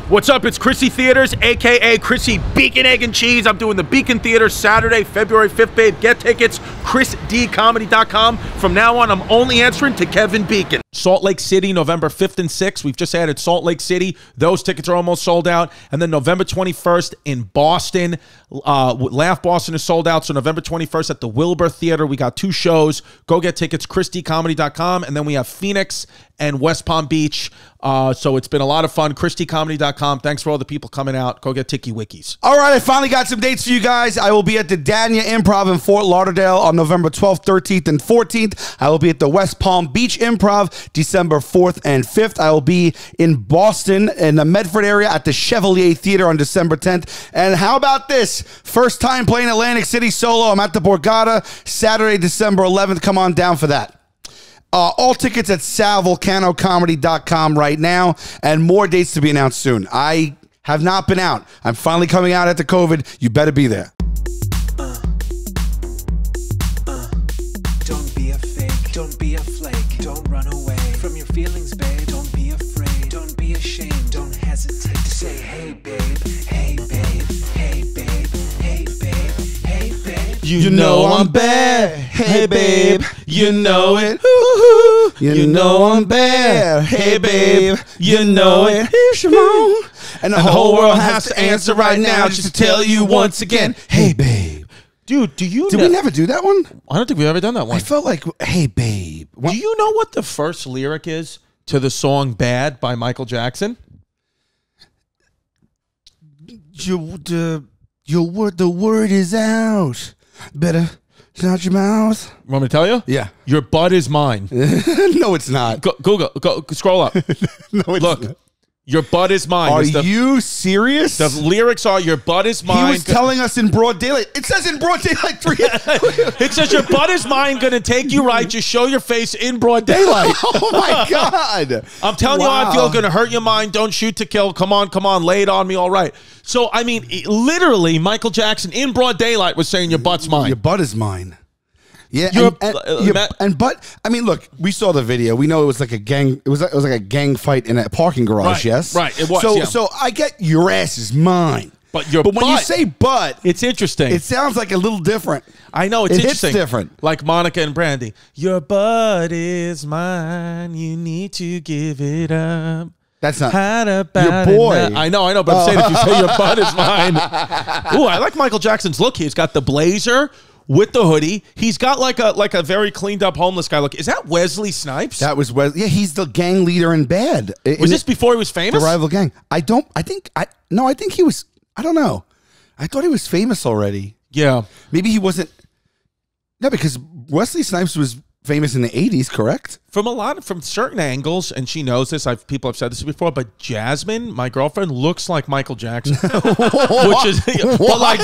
What's up? It's Chrissy Theaters, aka Chrissy Beacon, Egg, and Cheese. I'm doing the Beacon Theater Saturday, February 5th, babe. Get tickets, chrisdcomedy.com. From now on, I'm only answering to Kevin Beacon. Salt Lake City, November 5th and 6th. We've just added Salt Lake City. Those tickets are almost sold out. And then November 21st in Boston. Laugh Boston is sold out. So November 21st at the Wilbur Theater. We got 2 shows. Go get tickets, chrisdcomedy.com. And then we have Phoenix and West Palm Beach. So it's been a lot of fun. chrisdcomedy.com. Thanks for all the people coming out. Go get Tiki Wikis. All right, I finally got some dates for you guys. I will be at the Dania Improv in Fort Lauderdale on November 12th, 13th, and 14th. I will be at the West Palm Beach Improv December 4th and 5th. I will be in Boston in the Medford area at the Chevalier Theater on December 10th. And how about this? First time playing Atlantic City solo. I'm at the Borgata Saturday, December 11th. Come on down for that. All tickets at salvulcanocomedy.com right now, and more dates to be announced soon. I have not been out. I'm finally coming out after COVID. You better be there. Don't be a fake, don't be a flake, don't run away from your feelings, babe. Don't be afraid, don't be ashamed, don't hesitate to say, hey babe, hey babe, hey babe, hey babe, hey babe. You know I'm bad. Hey babe, you know it. You know I'm bad. Hey babe, you know it. Hey Shimon. And the whole world has to answer right now just to tell you once again, hey babe. Dude, do you Did we never do that one? I don't think we've ever done that one. I felt like, hey babe. Do you know what the first lyric is to the song Bad by Michael Jackson? The word is out. Better shut your mouth. Want me to tell you? Yeah. Your butt is mine. No, it's not. Google, scroll up. No, it's Look, not. Your butt is mine. Are you serious? The lyrics are your butt is mine. He was telling us in broad daylight. It says in broad daylight 3. It says your butt is mine, gonna take you right. Just show your face in broad daylight. Oh my God. I'm telling you how I feel. Gonna hurt your mind. Don't shoot to kill. Come on, lay it on me. All right. So I mean, literally, Michael Jackson in broad daylight was saying your butt's mine. Your butt is mine. Yeah, but I mean, look, we saw the video. We know it was like a gang. It was like a gang fight in a parking garage. Right, yes, right. It was. So, yeah. so I get your ass is mine. But when you say butt, it's interesting. It sounds like a little different. I know it's interesting. It's different. Like Monica and Brandy. Your butt is mine. You need to give it up. That's not your boy. I know, but I'm saying if you say your butt is mine. Ooh, I like Michael Jackson's look. He's got the blazer with the hoodie. He's got like a very cleaned up homeless guy look. Is that Wesley Snipes? That was Wesley. Yeah, he's the gang leader in Bad. Was this before he was famous? The rival gang. I think he was. I don't know. I thought he was famous already. Yeah. Maybe he wasn't. No, because Wesley Snipes was famous in the 80s, correct? From certain angles, and she knows this. People have said this before, but Jasmine, my girlfriend, looks like Michael Jackson, which is I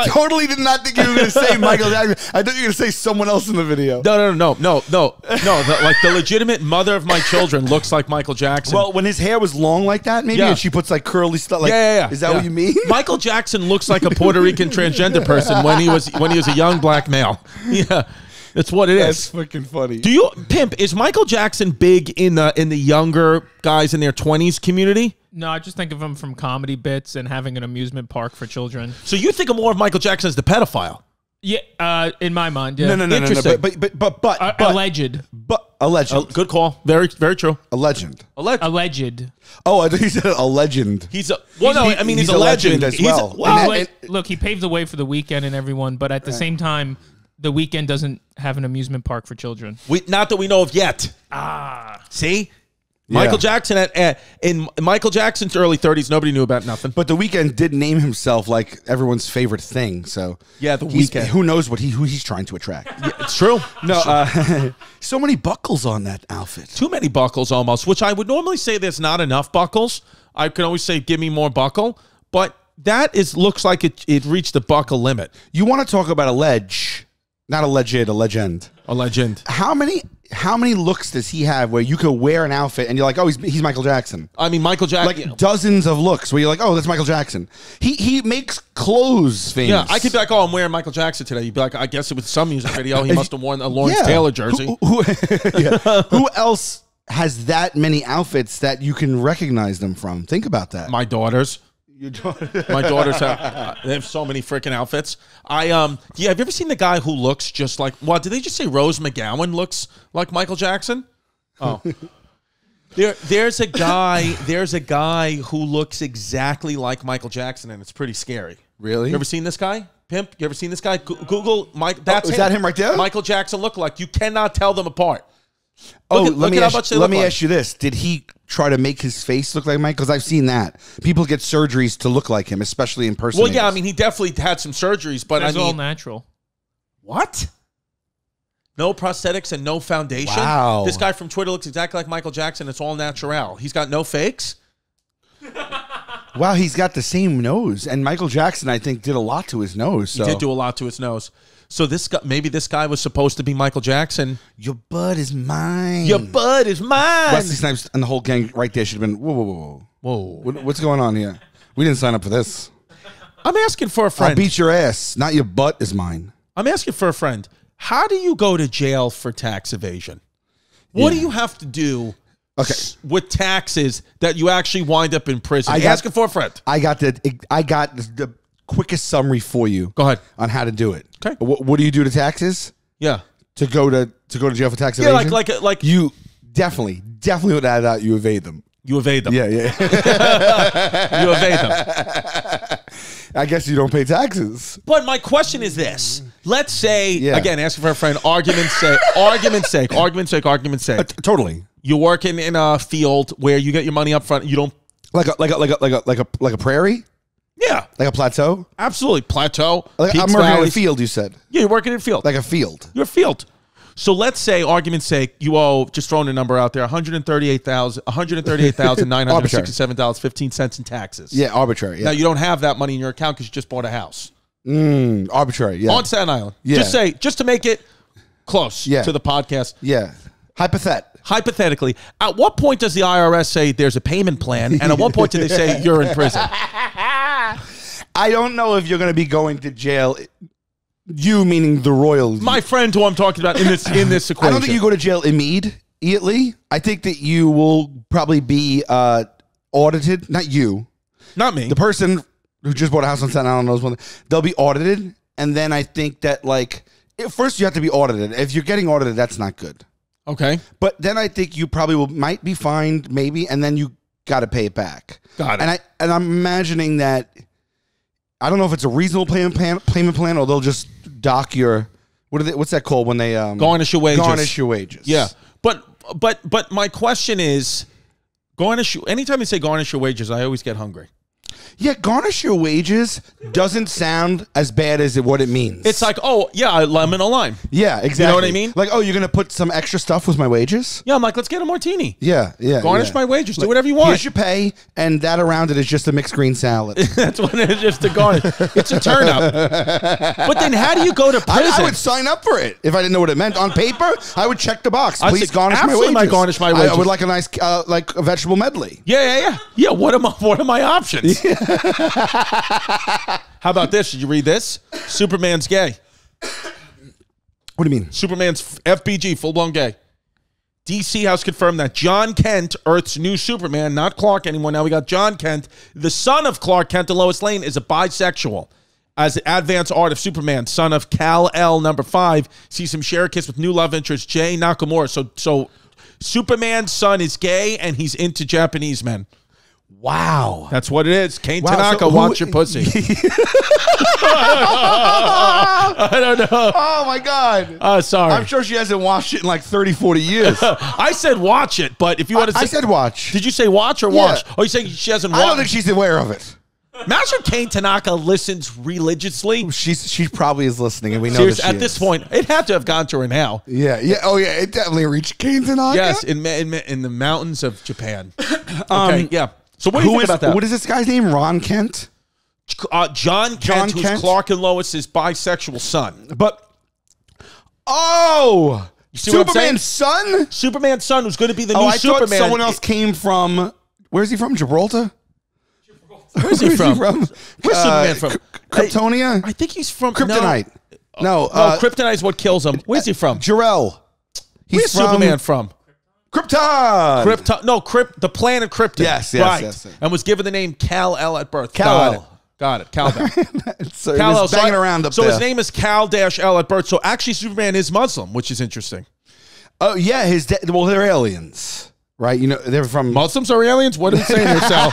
totally did not think you were going to say Michael Jackson. I thought you were going to say someone else in the video. No. Like the legitimate mother of my children looks like Michael Jackson. Well, when his hair was long like that, maybe, and she puts like curly stuff. Like, yeah. Is that what you mean? Michael Jackson looks like a Puerto Rican transgender person when he was a young black male. Yeah. That's what it is. That's fucking funny. Do you, Pimp, is Michael Jackson big in the younger guys in their 20s community? No, I just think of him from comedy bits and having an amusement park for children. So you think of more of Michael Jackson as the pedophile? Yeah, in my mind, yeah. No. Interesting. But alleged. But alleged. Good call. Very true. A legend. Alleged. Oh, I thought you said a legend. He's a legend as well. Look, he paved the way for The Weeknd and everyone, but at the same time, The Weeknd doesn't have an amusement park for children. Not that we know of yet. See? Michael Jackson in Michael Jackson's early 30s, nobody knew about nothing. But The Weeknd did name himself like everyone's favorite thing. So yeah, The Weeknd. Who knows who he's trying to attract? Yeah, it's true. No, so many buckles on that outfit. Too many buckles almost. Which I would normally say there's not enough buckles. I can always say give me more buckle, but that looks like it reached the buckle limit. You want to talk about a legend? A legend. A legend. How many looks does he have where you could wear an outfit and you're like, oh, he's Michael Jackson? I mean, Michael Jackson. Like dozens of looks where you're like, oh, that's Michael Jackson. He makes clothes famous. Yeah, I could be like, oh, I'm wearing Michael Jackson today. You'd be like, I guess it was some music video. He must have worn a Lawrence Taylor jersey. Who else has that many outfits that you can recognize them from. Think about that. My daughters. My daughters they have so many freaking outfits. Yeah, have you ever seen the guy who looks just like, what, did they just say Rose McGowan looks like Michael Jackson? Oh. There's a guy who looks exactly like Michael Jackson, and it's pretty scary. Really? You ever seen this guy? Pimp, you ever seen this guy? Google Mike. That's is that him right there? Michael Jackson lookalike. You cannot tell them apart. Let me ask you this. Did he try to make his face look like Mike? Because I've seen that. People get surgeries to look like him, especially in person. Well, yeah, I mean, he definitely had some surgeries, but it's all natural. What? No prosthetics and no foundation? Wow. This guy from Twitter looks exactly like Michael Jackson. It's all natural. He's got no fakes? Wow, he's got the same nose. And Michael Jackson, I think, did a lot to his nose. So. He did do a lot to his nose. So this guy, maybe this guy was supposed to be Michael Jackson. Your bud is mine. Your bud is mine. Wesley Snipes and the whole gang right there should have been, whoa. What's going on here? We didn't sign up for this. I'm asking for a friend. I'll beat your ass. Not your butt is mine. I'm asking for a friend. How do you go to jail for tax evasion? What do you have to do with taxes that you actually wind up in prison? Asking for a friend. I got the quickest summary for you. Go ahead on how to do it. Okay. What do you do to taxes? Yeah. To go to jail for tax evasion. Yeah, like you definitely would add out. You evade them. You evade them. Yeah. You evade them. I guess you don't pay taxes. But my question is this. Let's say, again, asking for a friend, argument's sake. Totally. You're working in a field where you get your money up front. You don't like a prairie. Yeah. Like a plateau? Absolutely. Plateau. Like I'm working in a field, you said. Yeah, you're working in a field. Like a field. You're a field. So let's say, argument's sake, you owe, just throwing a number out there, $138,967.15 in taxes. Yeah, arbitrary. Yeah. Now, you don't have that money in your account because you just bought a house. Arbitrary, yeah. On Staten Island. Yeah. Just to make it close to the podcast. Yeah. Hypothetically, at what point does the IRS say there's a payment plan, and at what point do they say you're in prison? I don't know if you're going to be going to jail. You meaning the royals. My friend who I'm talking about in this equation. I don't think you go to jail immediately. I think that you will probably be audited. Not you. Not me. The person who just bought a house on Staten Island knows one thing. They'll be audited, and then I think that first you have to be audited. If you're getting audited, that's not good. Okay. But then I think you probably might be fined, maybe, and then you got to pay it back. Got it. And I'm imagining that. I don't know if it's a reasonable payment plan, or they'll just dock your what's that called when they garnish your wages. Garnish your wages. Yeah. But my question is, anytime they say garnish your wages, I always get hungry. Yeah, garnish your wages doesn't sound as bad as what it means. It's like, oh, yeah, lemon a lime. Yeah, exactly. You know what I mean? Like, oh, you're going to put some extra stuff with my wages? Yeah, I'm like, let's get a martini. Yeah. Garnish my wages. Do whatever you want. Here's your pay, and that around it is just a mixed green salad. That's what it is, just a garnish. It's a turn up. But then how do you go to prison? I would sign up for it if I didn't know what it meant. On paper, I would check the box. Please garnish my wages. Garnish my wages. I would like a nice, like a vegetable medley. Yeah. What are my options? How about this? Did you read this? Superman's gay. What do you mean? Superman's FBG, full-blown gay. DC has confirmed that Jon Kent, Earth's new Superman, not Clark anymore. Now we got Jon Kent, the son of Clark Kent and Lois Lane, is a bisexual. As the advanced art of Superman, son of Kal-El #5, sees him share a kiss with new love interest Jay Nakamura. So Superman's son is gay and he's into Japanese men. Wow. That's what it is. Kane Tanaka, watch your pussy. I don't know. Oh, my God. Sorry. I'm sure she hasn't watched it in like 30, 40 years. I said watch it, but if you want to say... I said watch. Did you say watch or watch? Oh, you saying she hasn't watched? I don't think she's aware of it. Imagine Kane Tanaka listens religiously. She probably is listening, and we know that at this point, it had to have gone to her now. Yeah. Oh, yeah. It definitely reached Kane Tanaka. Yes, in the mountains of Japan. Okay, yeah. So what do you think about that? What is this guy's name? Ron Kent? Jon Kent, who's Clark and Lois's bisexual son. But, Superman's son? Superman's son, who's going to be the new Superman. I thought someone else came from, where's he from? Gibraltar? Where's he from? Where's Superman from? Kryptonia? I think he's from... Kryptonite. No, Kryptonite is what kills him. Where's he from? Jarrell. Where's Superman from? Krypton. The planet Krypton. Yes, right. yes. And was given the name Kal-El at birth. Kal-El. Got it. Kal-El. So it was banging around up there. So his name is Kal-El at birth. So actually, Superman is Muslim, which is interesting. Oh yeah, well, they're aliens, right? You know, they're from Muslims are aliens. What are you saying here, Sal?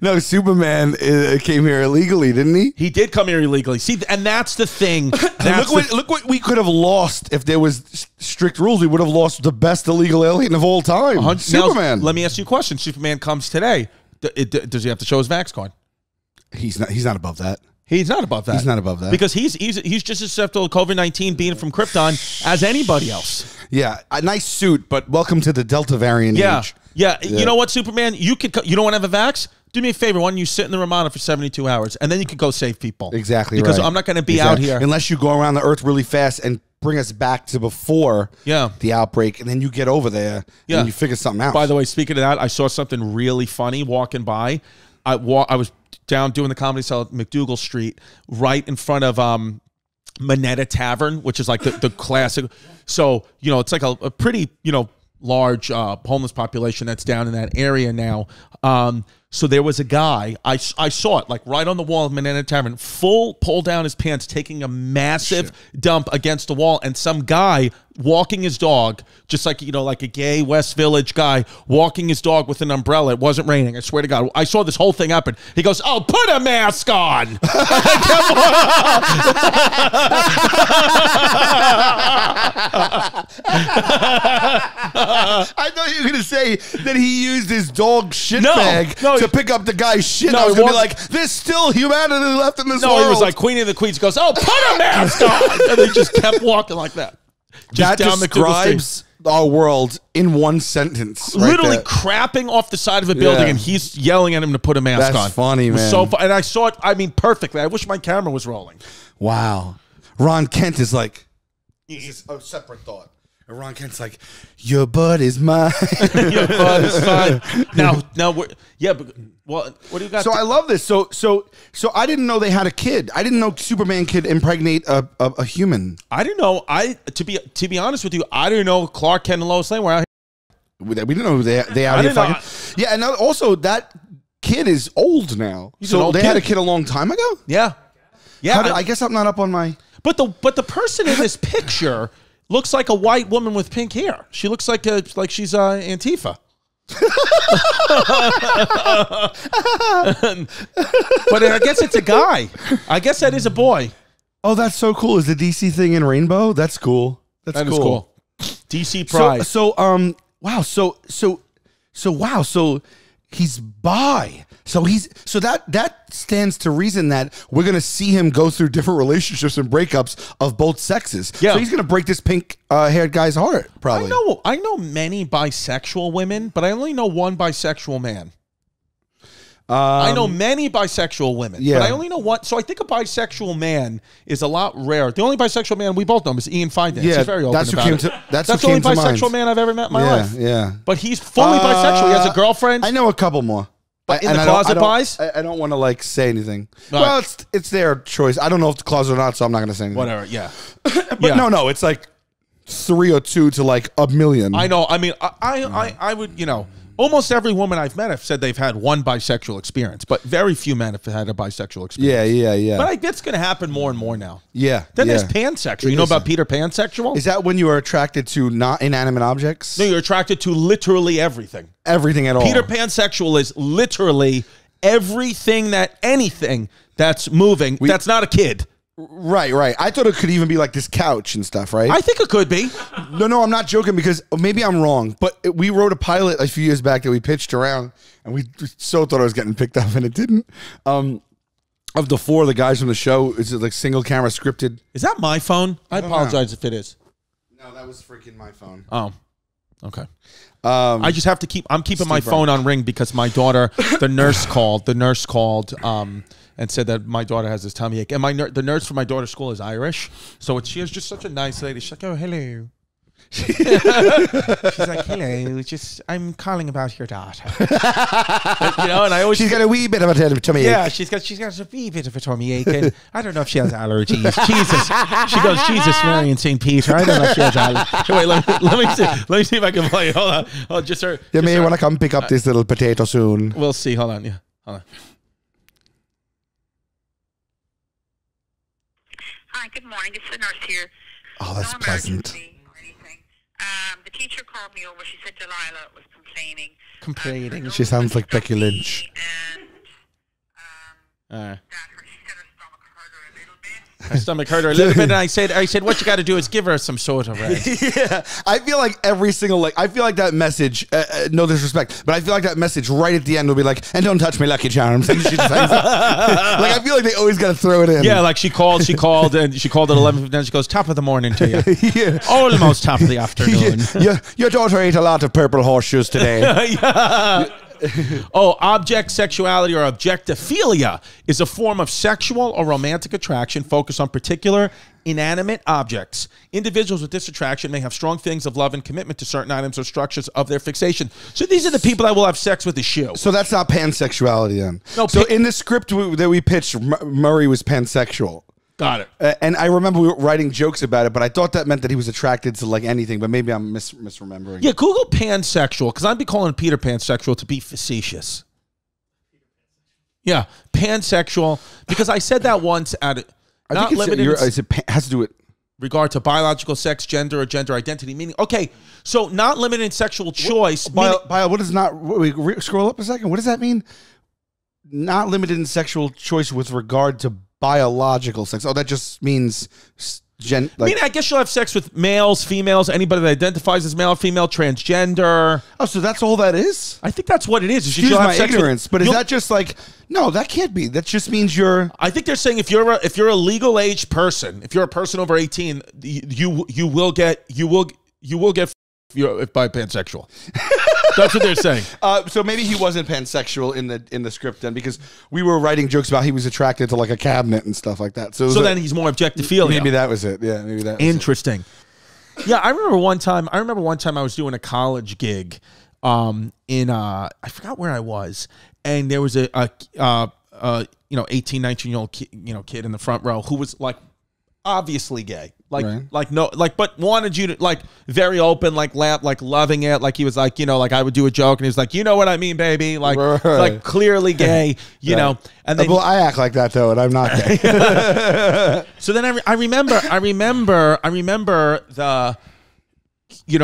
No, Superman came here illegally, didn't he? He did come here illegally. See, and that's the thing. Look what we could have lost if there was strict rules. We would have lost the best illegal alien of all time, Superman. Now, let me ask you a question. Superman comes today. Does he have to show his vax card? He's not above that. He's not above that. He's not above that. Because he's just as susceptible to COVID-19 being from Krypton as anybody else. Yeah, a nice suit, but welcome to the Delta variant age. Yeah. You know what, Superman? You don't want to have a vax? Do me a favor. Why don't you sit in the Ramada for 72 hours, and then you could go save people. Exactly because right. I'm not going to be out here. Unless you go around the earth really fast and bring us back to before the outbreak, and then you get over there and you figure something out. By the way, speaking of that, I saw something really funny walking by. I was down doing the comedy cell at McDougal Street, right in front of Minetta Tavern, which is like the classic. So, you know, it's like a pretty, large homeless population that's down in that area now. So there was a guy, I saw it like right on the wall of Minetta Tavern, full pull down his pants, taking a massive dump against the wall, and some guy walking his dog, just like, like a gay West Village guy walking his dog with an umbrella. It wasn't raining. I swear to God. I saw this whole thing happen. He goes, "Oh, put a mask on." I thought you were going to say that he used his dog shit bag to pick up the guy's shit. I was going to be like, there's still humanity left in this world. No, he was like Queen of the Queens. Goes, "Oh, put a mask on." And they just kept walking like that. That describes our world in one sentence. Literally crapping off the side of a building, and he's yelling at him to put a mask on. That's funny, man. So and I saw it, perfectly. I wish my camera was rolling. Wow. Ron Kent is like, this is a separate thought. And Ron Kent's like, your butt is mine. Your butt is fine. Now, but what do you got? So I love this. So I didn't know they had a kid. I didn't know Superman could impregnate a human. I didn't know. To be honest with you, I didn't know Clark Kent and Lois Lane were out here. We didn't know they out here fucking. Yeah, and also that kid is old now. So they had a kid a long time ago. Yeah. I guess I'm not up on my. But the person in this picture looks like a white woman with pink hair. She looks like she's Antifa. But I guess it's a guy. I guess that is a boy. Oh, that's so cool. Is the DC thing in rainbow? That's cool. That is cool. DC Pride. Wow. Wow. So he's bi. So that stands to reason that we're gonna see him go through different relationships and breakups of both sexes. Yeah. So he's gonna break this pink haired guy's heart. Probably. I know many bisexual women, but I only know one bisexual man. I know many bisexual women, but I only know one. So I think a bisexual man is a lot rare. The only bisexual man we both know is Ian Fidance. Yeah, he's very open that's about it. That's the only bisexual man I've ever met in my life. Yeah. But he's fully bisexual. He has a girlfriend. I know a couple more. But in the closet buys? I don't want to say anything. Well, it's their choice. I don't know if the closet or not, so I'm not going to say anything. Whatever, yeah. But no, it's like 3 or 2 to like a million. I know. I mean, I would, almost every woman I've met have said they've had one bisexual experience, but very few men have had a bisexual experience. Yeah. But it's going to happen more and more now. Yeah. Then there's pansexual. You know about Peter Pansexual? Is that when you are attracted to not inanimate objects? No, you're attracted to literally everything. Everything at all. Peter Pansexual is literally anything that's moving that's not a kid. Right. I thought it could even be like this couch and stuff, right? I think it could be. No, I'm not joking because maybe I'm wrong, but we wrote a pilot a few years back that we pitched around, and we so thought I was getting picked up, and it didn't. Of the 4 of the guys from the show, it's like single camera scripted. Is that my phone? I apologize if it is. No, that was freaking my phone. Oh, okay. I just have to I'm keeping my phone on ring because my daughter, the nurse called, and said that my daughter has this tummy ache. And the nurse for my daughter's school is Irish. So she is just such a nice lady. She's like, "Oh, hello." She's like, hello, I'm calling about your daughter. You know, and I always She's got a wee bit of a tummy ache. yeah, she's got a wee bit of a tummy ache, and I don't know if she has allergies. Jesus, she goes, Jesus, Mary, and St. Peter. I don't know if she has allergies. Wait, let me see if I can play. Hold on, oh, just her. You may her. want to come pick up this little potato soon. We'll see. Hold on, yeah, hold on. Hi, good morning. It's the nurse here. Oh, that's No pleasant. emergency or anything. The teacher called me over. She said Delilah was complaining. Complaining. She sounds like Becky Lynch. And Uh, that she said her stomach hurt her a little bit. her stomach hurt her a little bit, and I said, what you got to do is give her some soda, Red. Yeah, I feel like every single I feel like that message. No disrespect, but I feel like that message right at the end will be like, "And don't touch my Lucky Charms." And she just hangs up. Like I feel like they always got to throw it in. Yeah, like she called at 11:59. Then she goes, top of the morning to you. Yeah. Almost top of the afternoon. Your daughter ate a lot of purple horseshoes today. Oh, object sexuality or objectophilia is a form of sexual or romantic attraction focused on particular inanimate objects. Individuals with this attraction may have strong feelings of love and commitment to certain items or structures of their fixation. So these are the people that will have sex with a shoe. So that's not pansexuality then. No, so in the script that we pitched, Murray was pansexual. Got it. And I remember we were writing jokes about it, but I thought that meant that he was attracted to like anything, but maybe I'm misremembering. Yeah, Google pansexual, because I'd be calling Peter pansexual to be facetious. Yeah, pansexual, because I said that once at I think has to do with regard to biological sex, gender, or gender identity. Meaning, okay, so not limited in sexual choice. What is not? Scroll up a second. What does that mean? Not limited in sexual choice with regard to biological sex. Oh, that just means I guess you'll have sex with males, females, anybody that identifies as male or female, transgender. Oh, so that's all that is? I think that's what it is. Excuse my ignorance, but is that just like, no, that can't be. That just means you're. I think they're saying if you're a legal age person, if you're a person over 18, you will get if by pansexual. That's what they're saying. So maybe he wasn't pansexual in the script then, because we were writing jokes about he was attracted to like a cabinet and stuff like that. So then he's more objectophilia. Maybe that was it. Yeah, maybe that was interesting. Yeah, I remember one time I was doing a college gig in I forgot where I was, and there was a 18, 19-year-old kid in the front row who was like obviously gay. But wanted you to like very open, like laugh, like loving it, like he was like, like I would do a joke and he was like, you know what I mean, baby, like like clearly gay, you know. And then I act like that though, and I'm not gay. So then I remember the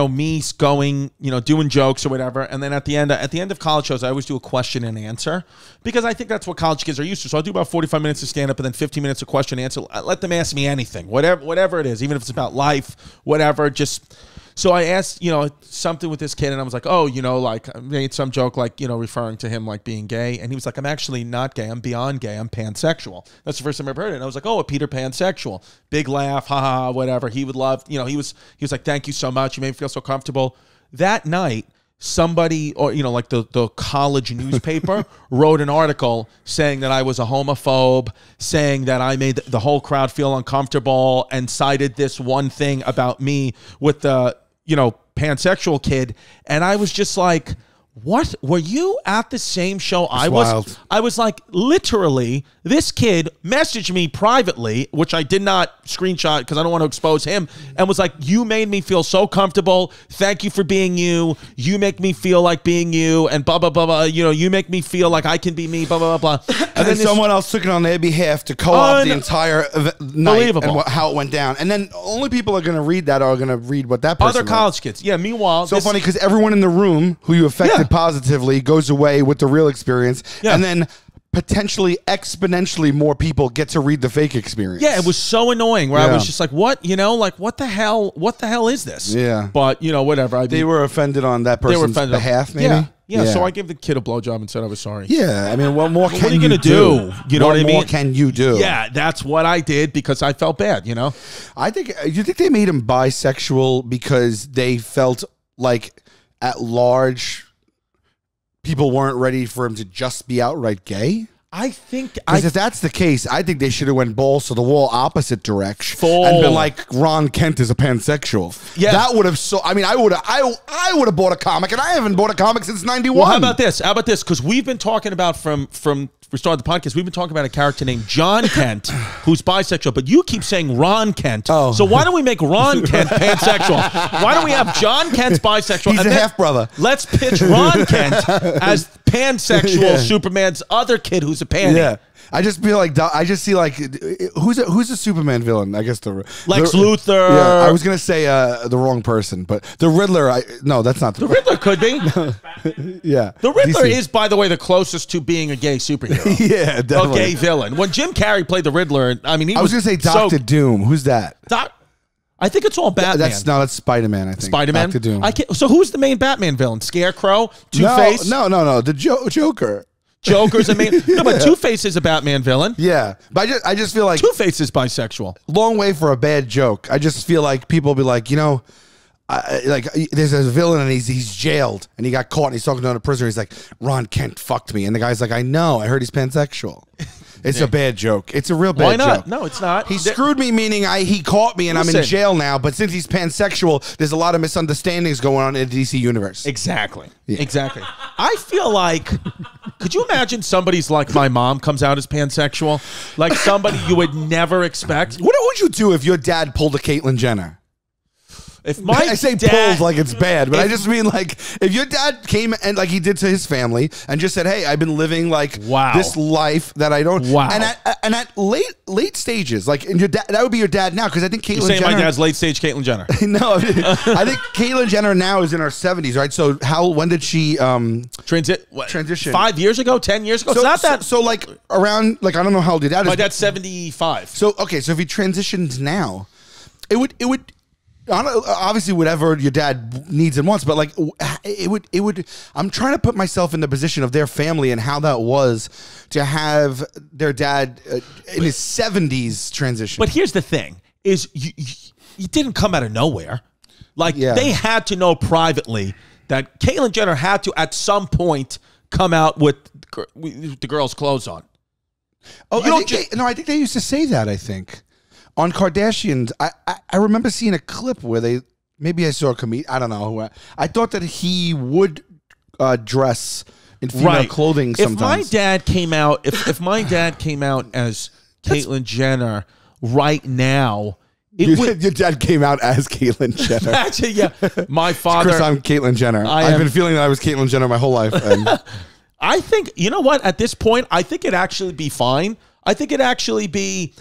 me going, doing jokes or whatever, and then at the end of college shows, I always do a question and answer because I think that's what college kids are used to. So I'll do about 45 minutes of stand up and then 15 minutes of question and answer. I let them ask me anything, whatever it is, even if it's about life, whatever. Just so I asked, something with this kid, and I was like, oh, like I made some joke, like referring to him like being gay, and he was like, I'm actually not gay, I'm beyond gay, I'm pansexual. That's the first time I ever heard it. And I was like, oh, a Peter pansexual, big laugh, haha, whatever. He would love, he was like, thank you so much, you made me feel so comfortable. That night, somebody, or like the college newspaper wrote an article saying that I was a homophobe, saying that I made the whole crowd feel uncomfortable, and cited this one thing about me with the pansexual kid. And I was just like, what? Were you at the same show I was? Wild. I was like, literally, this kid messaged me privately, which I did not screenshot because I don't want to expose him, and was like, you made me feel so comfortable. Thank you for being you. You make me feel like being you, and blah, blah, blah, blah. You make me feel like I can be me, blah, blah, blah, blah. And then someone else took it on their behalf to co-op the entire night and how it went down. And then only people are going to read that are going to read what that person Other college kids. Yeah, meanwhile. So funny because everyone in the room who you affected positively goes away with the real experience. Yeah. And then potentially exponentially more people get to read the fake experience. Yeah, it was so annoying where I was just like, what? Like, what the hell is this? Yeah. But, whatever. They were offended on that person's behalf, maybe? Yeah, so I gave the kid a blowjob and said I was sorry. Yeah, I mean, what more can you do? What are you going to do? You know what I mean? What more can you do? Yeah, that's what I did because I felt bad, I think, you think they made him bisexual because they felt like at large people weren't ready for him to just be outright gay? I think Because if that's the case, I think they should have went balls to the wall opposite direction Full. and been like, Jon Kent is a pansexual. Yeah. That would have I mean, I would have bought a comic, and I haven't bought a comic since 91. Well, how about this? How about this? Because we've been talking about from we started the podcast, we've been talking about a character named Jon Kent, who's bisexual, but you keep saying Ron Kent. Oh. So why don't we make Ron Kent pansexual? Why don't we have Jon Kent's bisexual? He's and a then half-brother. Let's pitch Ron Kent as pansexual Yeah. Superman's other kid who's a panty. Yeah. I just feel like who's a Superman villain? I guess Lex Luthor. Yeah, I was gonna say the wrong person, but the Riddler. No, that's not The Riddler could be. Yeah, The Riddler DC. is, by the way, the closest to being a gay superhero. Yeah, A definitely. gay villain. When Jim Carrey played the Riddler, I mean, he I was gonna say Doctor Doom. Who's that? I think it's all Batman. That's Spider-Man. I think Spider-Man. Doctor Doom. So who's the main Batman villain? Scarecrow, Two-Face. No. The Joker. Joker's a main. No, but Two-Face is a Batman villain. Yeah, but I just feel like Two-Face is bisexual. long way for a bad joke. I just feel like people will be like, like there's a villain and he's jailed and he got caught and he's talking to another prisoner. He's like, Ron Kent fucked me, and the guy's like, I know, I heard he's pansexual. It's a bad joke. It's a real bad Why not? joke. No, it's not. He screwed me, meaning he caught me and I'm in Listen. jail now. But since he's pansexual, there's a lot of misunderstandings going on in the DC universe. Exactly. Exactly. I feel like, could you imagine somebody's like my mom comes out as pansexual? Like somebody you would never expect? What would you do if your dad pulled a Caitlyn Jenner? If my I say dad, pulled like it's bad, but I just mean like if your dad came and like he did to his family and just said, "Hey, I've been living like this life that I don't." Wow. And at late stages, like and your dad, that would be your dad now because I think Caitlyn You're saying Jenner. my dad's late stage Caitlyn Jenner. No, I think Caitlyn Jenner now is in her 70s, right? So when did she transition? 5 years ago, 10 years ago. It's not that. So like around like I don't know how old your dad is. My dad's 75. So okay, so if he transitioned now, it would obviously whatever your dad needs and wants, but like it would. I'm trying to put myself in the position of their family and how that was to have their dad in his 70s transition. But here's the thing: is you didn't come out of nowhere. Like they had to know privately that Caitlyn Jenner had to at some point come out with the girl's clothes on. Oh, I think they used to say that. I think. On Kardashians, I remember seeing a clip where maybe I saw a comedian, I don't know. I thought that he would dress in female clothing sometimes. If my dad came out, if my dad came out as Caitlyn Jenner right now, your dad came out as Caitlyn Jenner. Actually, yeah. My father. Chris, I'm Caitlyn Jenner. I've been feeling that I was Caitlyn Jenner my whole life. And I think, you know what? At this point, I think it'd actually be fine. I think it'd be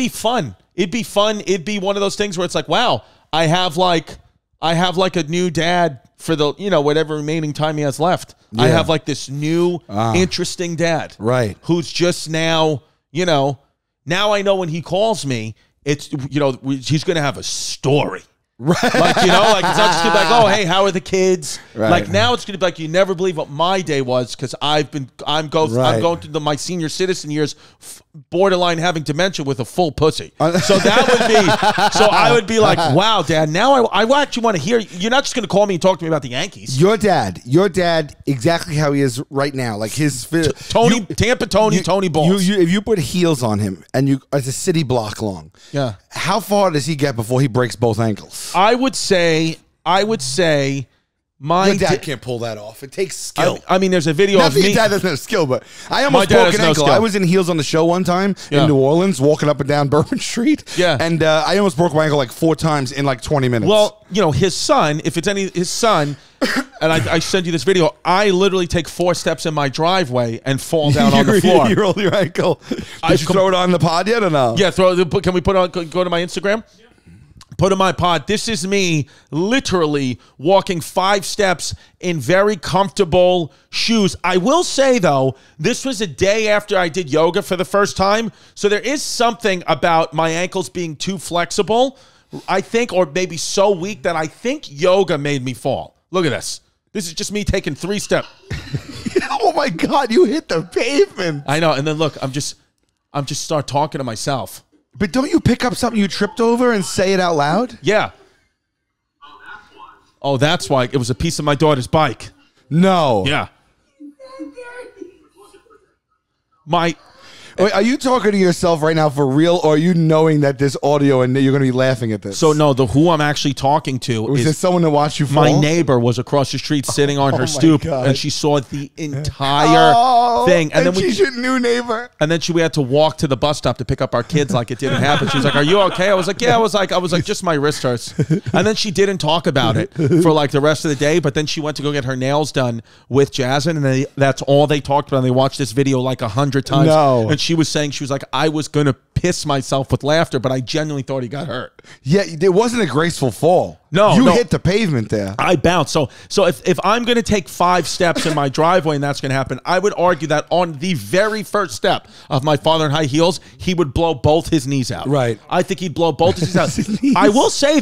fun. It'd be fun. It'd be one of those things where it's like, wow, I have like a new dad for the, whatever remaining time he has left. I have like this new interesting dad. Right. Who's just now, now I know when he calls me, it's, he's going to have a story. Right. Like, it's not just gonna be like, oh, hey, how are the kids? Right. Like now it's gonna be like, you never believe what my day was because I'm going through my senior citizen years, borderline having dementia with a full pussy. So that would be, so I would be like, wow, Dad, now I actually want to hear, you're not just gonna call me and talk to me about the Yankees. Your dad, exactly how he is right now, like his Tampa Tony Balls. If you put heels on him and it's a city block long, how far does he get before he breaks both ankles? I would say my Your dad can't pull that off. It takes skill. I mean, there's a video Not of that me. your dad doesn't have skill, but I almost dad broke has an no ankle. skill. I was in heels on the show one time in New Orleans, walking up and down Bourbon Street. Yeah. And I almost broke my ankle like 4 times in like 20 minutes. Well, his son, if it's his son, and I send you this video, I literally take 4 steps in my driveway and fall down on the floor. You roll your ankle. Did you throw it on the pod yet or no? Yeah, can we put on, go to my Instagram? Put in my pod. This is me literally walking 5 steps in very comfortable shoes. I will say, though, this was a day after I did yoga for the first time. So there is something about my ankles being too flexible, I think, or maybe so weak that I think yoga made me fall. Look at this. This is just me taking 3 steps. Oh, my God. You hit the pavement. I know. And then, look, I'm just start talking to myself. But don't you pick up something you tripped over and say it out loud? Yeah. Oh, that's why. It was a piece of my daughter's bike. No. Yeah. Wait, are you talking to yourself right now for real, or are you knowing that this audio and you're going to be laughing at this? So no, who I'm actually talking to was is there someone to watch you fall? my neighbor was across the street sitting on her stoop, and she saw the entire thing. And then she's your new neighbor. And then we had to walk to the bus stop to pick up our kids like it didn't happen. She was like, "Are you okay?" I was like, "Yeah." I was like, just my wrist hurts. And then she didn't talk about it for like the rest of the day. But then she went to go get her nails done with Jasmine, and that's all they talked about. And they watched this video like 100 times. No. And she was saying, she was like, I was going to piss myself with laughter, but I genuinely thought he got hurt. Yeah, it wasn't a graceful fall. No, you no. hit the pavement there. I bounced. So if I'm going to take 5 steps in my driveway and that's going to happen, I would argue that on the very first step of my father in high heels, he would blow both his knees out. Right. I think he'd blow both his knees out. His knees. I will say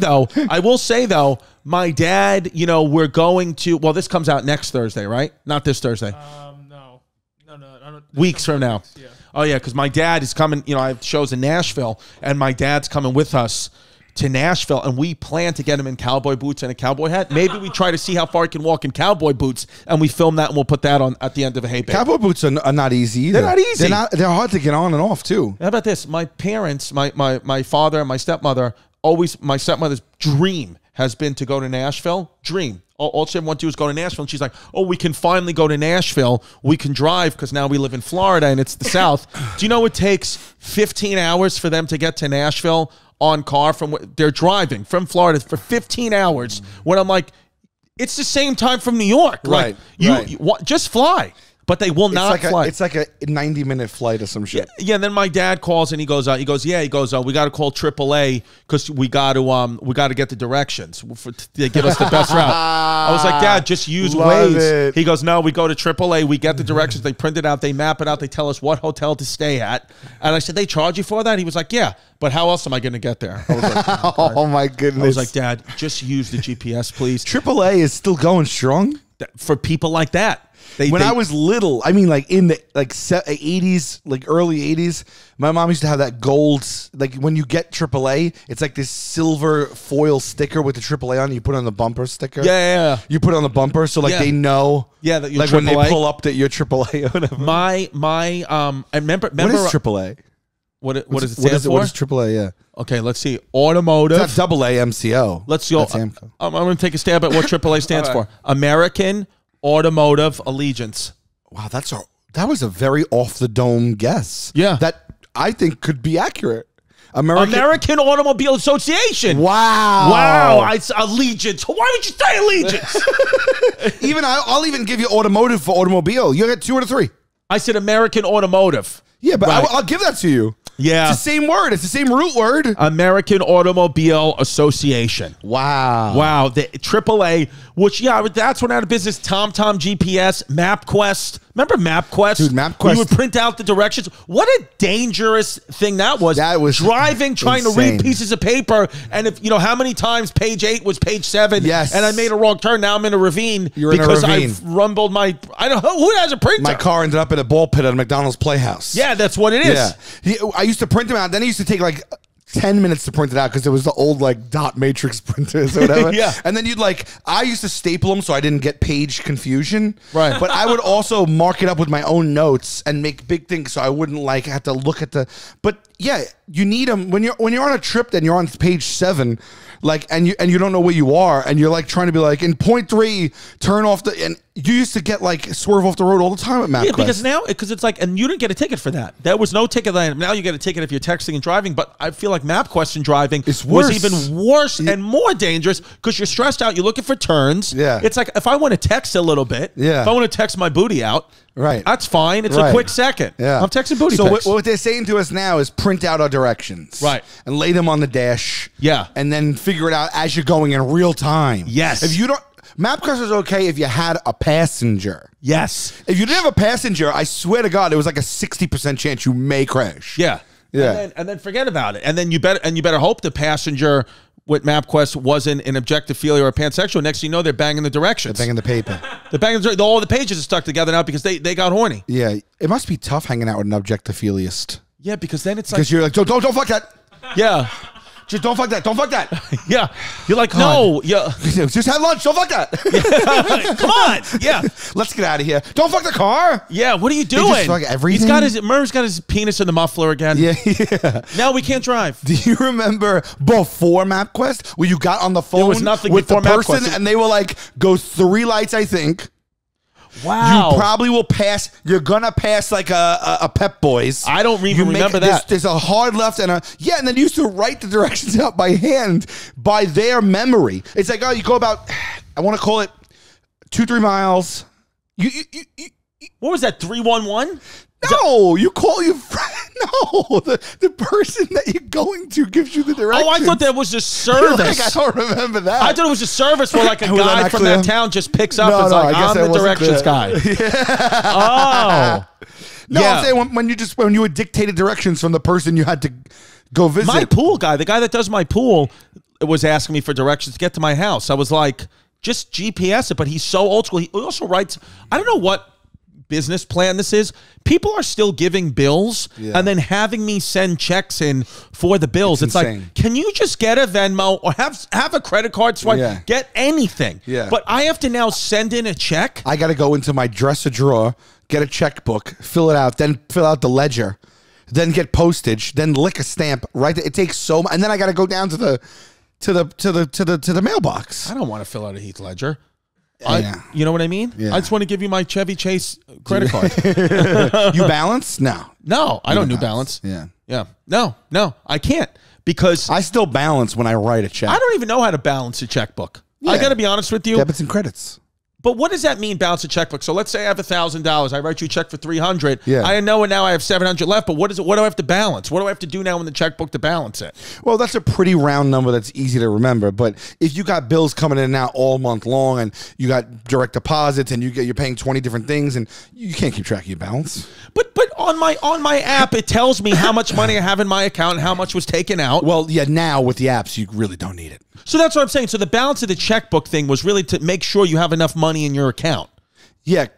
though, my dad, we're going to, well, this comes out next Thursday, right? Not this Thursday. No. I don't, Weeks from now. Yeah. Oh, yeah, because my dad is coming. I have shows in Nashville, and my dad's coming with us to Nashville, and we plan to get him in cowboy boots and a cowboy hat. Maybe we try to see how far he can walk in cowboy boots, and we film that, and we'll put that on at the end of a Hey Babe. Cowboy boots are not easy either. They're not easy. They're hard to get on and off, too. How about this? My parents, my father and my stepmother, my stepmother's dream has been to go to Nashville. Dream. All she ever wanted to do is go to Nashville. And she's like, oh, we can finally go to Nashville. We can drive because now we live in Florida and it's the South. Do you know it takes 15 hours for them to get to Nashville on car from they're driving from Florida for 15 hours? When I'm like, it's the same time from New York. Right. Like, you just fly. But they will not fly. It's like a 90-minute flight or some shit. Yeah, and then my dad calls and he goes, we got to call AAA because we got to get the directions to give us the best route. I was like, Dad, just use Waze. He goes, no, we go to AAA, we get the directions, they print it out, they map it out, they tell us what hotel to stay at. And I said, they charge you for that? He was like, yeah, but how else am I going to get there? I was like, oh my goodness. I was like, Dad, just use the GPS, please. AAA is still going strong for people like that. When I was little, I mean, like in the 80s, like early 80s, my mom used to have that gold, like when you get AAA, it's like this silver foil sticker with the AAA on it. You put it on the bumper sticker. Yeah. You put it on the bumper so like they know. Yeah, that you're like AAA. when they pull up that you're AAA or whatever. I remember. What is AAA? What does it stand for? What is AAA? Yeah. Okay, let's see. Automotive. It's not AA MCO. Let's go. I'm going to take a stab at what AAA stands for. American Automotive Allegiance. Wow, that was a very off the dome guess. Yeah, that I think could be accurate. American Automobile Association. Wow. It's Allegiance. Why would you say Allegiance? I'll even give you automotive for automobile. You got 2 out of 3. I said American Automotive. Yeah, but right. I'll give that to you. Yeah. It's the same word. It's the same root word. American Automobile Association. Wow. The AAA, which, that's when out of business. TomTom GPS, MapQuest. Remember MapQuest? Dude, MapQuest. You would print out the directions. What a dangerous thing that was. That was driving, trying to read pieces of paper. And if how many times page 8 was page 7. Yes. And I made a wrong turn. Now I'm in a ravine. You're in a ravine. I've rumbled I don't know. Who has a printer? My car ended up in a ball pit at a McDonald's Playhouse. Yeah, that's what it is. Yeah. I used to print them out. Then I used to take like 10 minutes to print it out because it was the old like dot matrix printers or whatever. Yeah. And then I used to staple them so I didn't get page confusion. Right. But I would also mark it up with my own notes and make big things so I wouldn't have to look at but yeah, you need them when you're on a trip and you're on page 7, and you don't know where you are and you're trying to be in point 3, turn off and you used to get swerve off the road all the time at MapQuest. Yeah, because it's and you didn't get a ticket for that. There was no ticket. Now you get a ticket if you're texting and driving. But I feel like MapQuest and driving was even worse and more dangerous because you're stressed out. You're looking for turns. Yeah, it's like if I want to text a little bit. Yeah, if I want to text my booty out. Right, that's fine. It's a quick second. Yeah, I'm texting booty. So pics. what they're saying to us now is print out our directions. Right, and lay them on the dash. Yeah, and then figure it out as you're going in real time. Yes. If you don't. MapQuest was okay if you had a passenger. Yes. If you didn't have a passenger, I swear to God, it was like a 60% chance you may crash. Yeah. Yeah. And then forget about it. And then you better hope the passenger with MapQuest wasn't an objectophilia or a pansexual. Next thing you know, they're banging the directions. They're banging the paper. All the pages are stuck together now because they got horny. Yeah. It must be tough hanging out with an objectophiliast. Yeah, because then it's because you're like, don't fuck that. Yeah. Just don't fuck that. Don't fuck that. Yeah. You're like, no. Yeah. Just have lunch. Don't fuck that. Come on. Yeah. Let's get out of here. Don't fuck the car. Yeah. What are you doing? Just fuck everything. Murray's got his penis in the muffler again. Yeah. Now we can't drive. Do you remember before MapQuest where you got on the phone was nothing with the before person MapQuest. and they were like, go 3 lights, I think. Wow. You probably will pass. You're gonna pass like a Pep Boys. I don't even remember that. There's a hard left and a and then you used to write the directions out by hand by their memory. It's like, oh, you go about, I want to call it 2-3 miles. What was that? 311? No, you call your friend. No, the person that you're going to gives you the directions. Oh, I thought that was a service. Like, I don't remember that. I thought it was a service where like a Was that guy not from clear? that town just picks up and is No, like, I guess I'm that the wasn't directions clear. guy. Oh. No, Yeah. I'm saying when you were dictated directions from the person you had to go visit. My pool guy, the guy that does my pool, was asking me for directions to get to my house. I was like, just GPS it, but he's so old school. He also writes, I don't know what business plan this is. People are still giving bills and then having me send checks in for the bills. It's insane. like, can you just get a Venmo or have a credit card swipe? Yeah. Get anything. Yeah. But I have to now send in a check. I got to go into my dresser drawer, get a checkbook, fill it out, then fill out the ledger, then get postage, then lick a stamp. Right, it takes so much, and then I got to go down to the mailbox. I don't want to fill out a Heath Ledger. Yeah. You know what I mean? Yeah. I just want to give you my Chevy Chase credit card. You balance? No. No, I don't do balance. Yeah. Yeah. No, I can't because I still balance when I write a check. I don't even know how to balance a checkbook. I Yeah. got to be honest with you. Debits and credits. But what does that mean, balance a checkbook? So let's say I have $1,000. I write you a check for $300. Yeah. I know now I have $700 left, but what do I have to balance? What do I have to do now in the checkbook to balance it? Well, that's a pretty round number that's easy to remember. But if you got bills coming in and out all month long and you got direct deposits and you're paying 20 different things and you can't keep track of your balance. But on my app, it tells me how much money I have in my account and how much was taken out. Well, yeah, now with the apps, you really don't need it. So that's what I'm saying. So the balance of the checkbook thing was really to make sure you have enough money in your account. Yeah.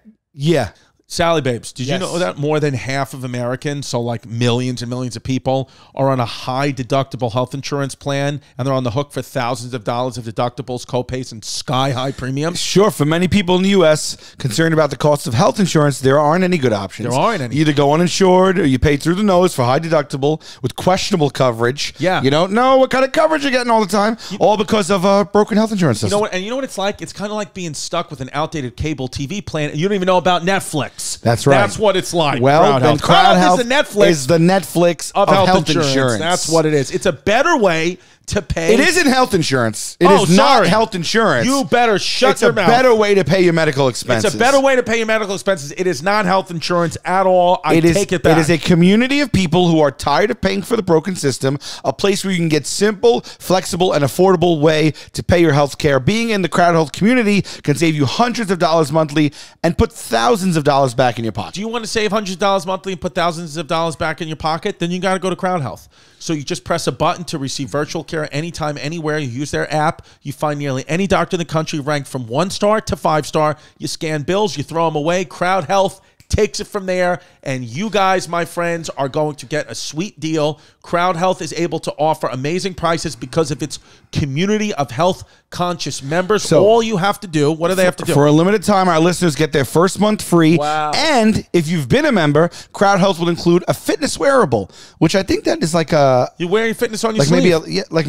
Sally Babes, did you Yes. know that more than half of Americans, so like millions and millions of people, are on a high deductible health insurance plan and they're on the hook for thousands of dollars of deductibles, copays, and sky-high premiums? Sure, for many people in the U.S. concerned about the cost of health insurance, there aren't any good options. There aren't any. You either go uninsured or you pay through the nose for high deductible with questionable coverage. Yeah. You don't know what kind of coverage you're getting all the time, all because of a broken health insurance system. You know what? And you know what it's like? It's kind of like being stuck with an outdated cable TV plan and you don't even know about Netflix. That's right. That's what it's like. Well, then Crowd Health is the Netflix is the Netflix of health insurance. insurance. That's what it is. It's a better way to pay. It isn't health insurance. It Oh, is sorry. not health insurance. You better shut It's your a mouth. better way to pay your medical expenses. It's a better way to pay your medical expenses. It is not health insurance at all. I take it back. It is a community of people who are tired of paying for the broken system, a place where you can get simple, flexible, and affordable way to pay your health care. Being in the Crowd Health community can save you hundreds of dollars monthly and put thousands of dollars back in your pocket. Do you want to save hundreds of dollars monthly and put thousands of dollars back in your pocket? Then you got to go to Crowd Health. So you just press a button to receive virtual care anytime, anywhere. You use their app. You find nearly any doctor in the country ranked from 1-star to 5-star. You scan bills. You throw them away. Crowd Health takes it from there, and you guys, my friends, are going to get a sweet deal. Crowd Health is able to offer amazing prices because of its community of health-conscious members. So, all you have to do, what do they have to do? For a limited time, our listeners get their first month free. Wow. And if you've been a member, Crowd Health will include a fitness wearable, which I think that is like a... You wear your fitness on your Like sleeve.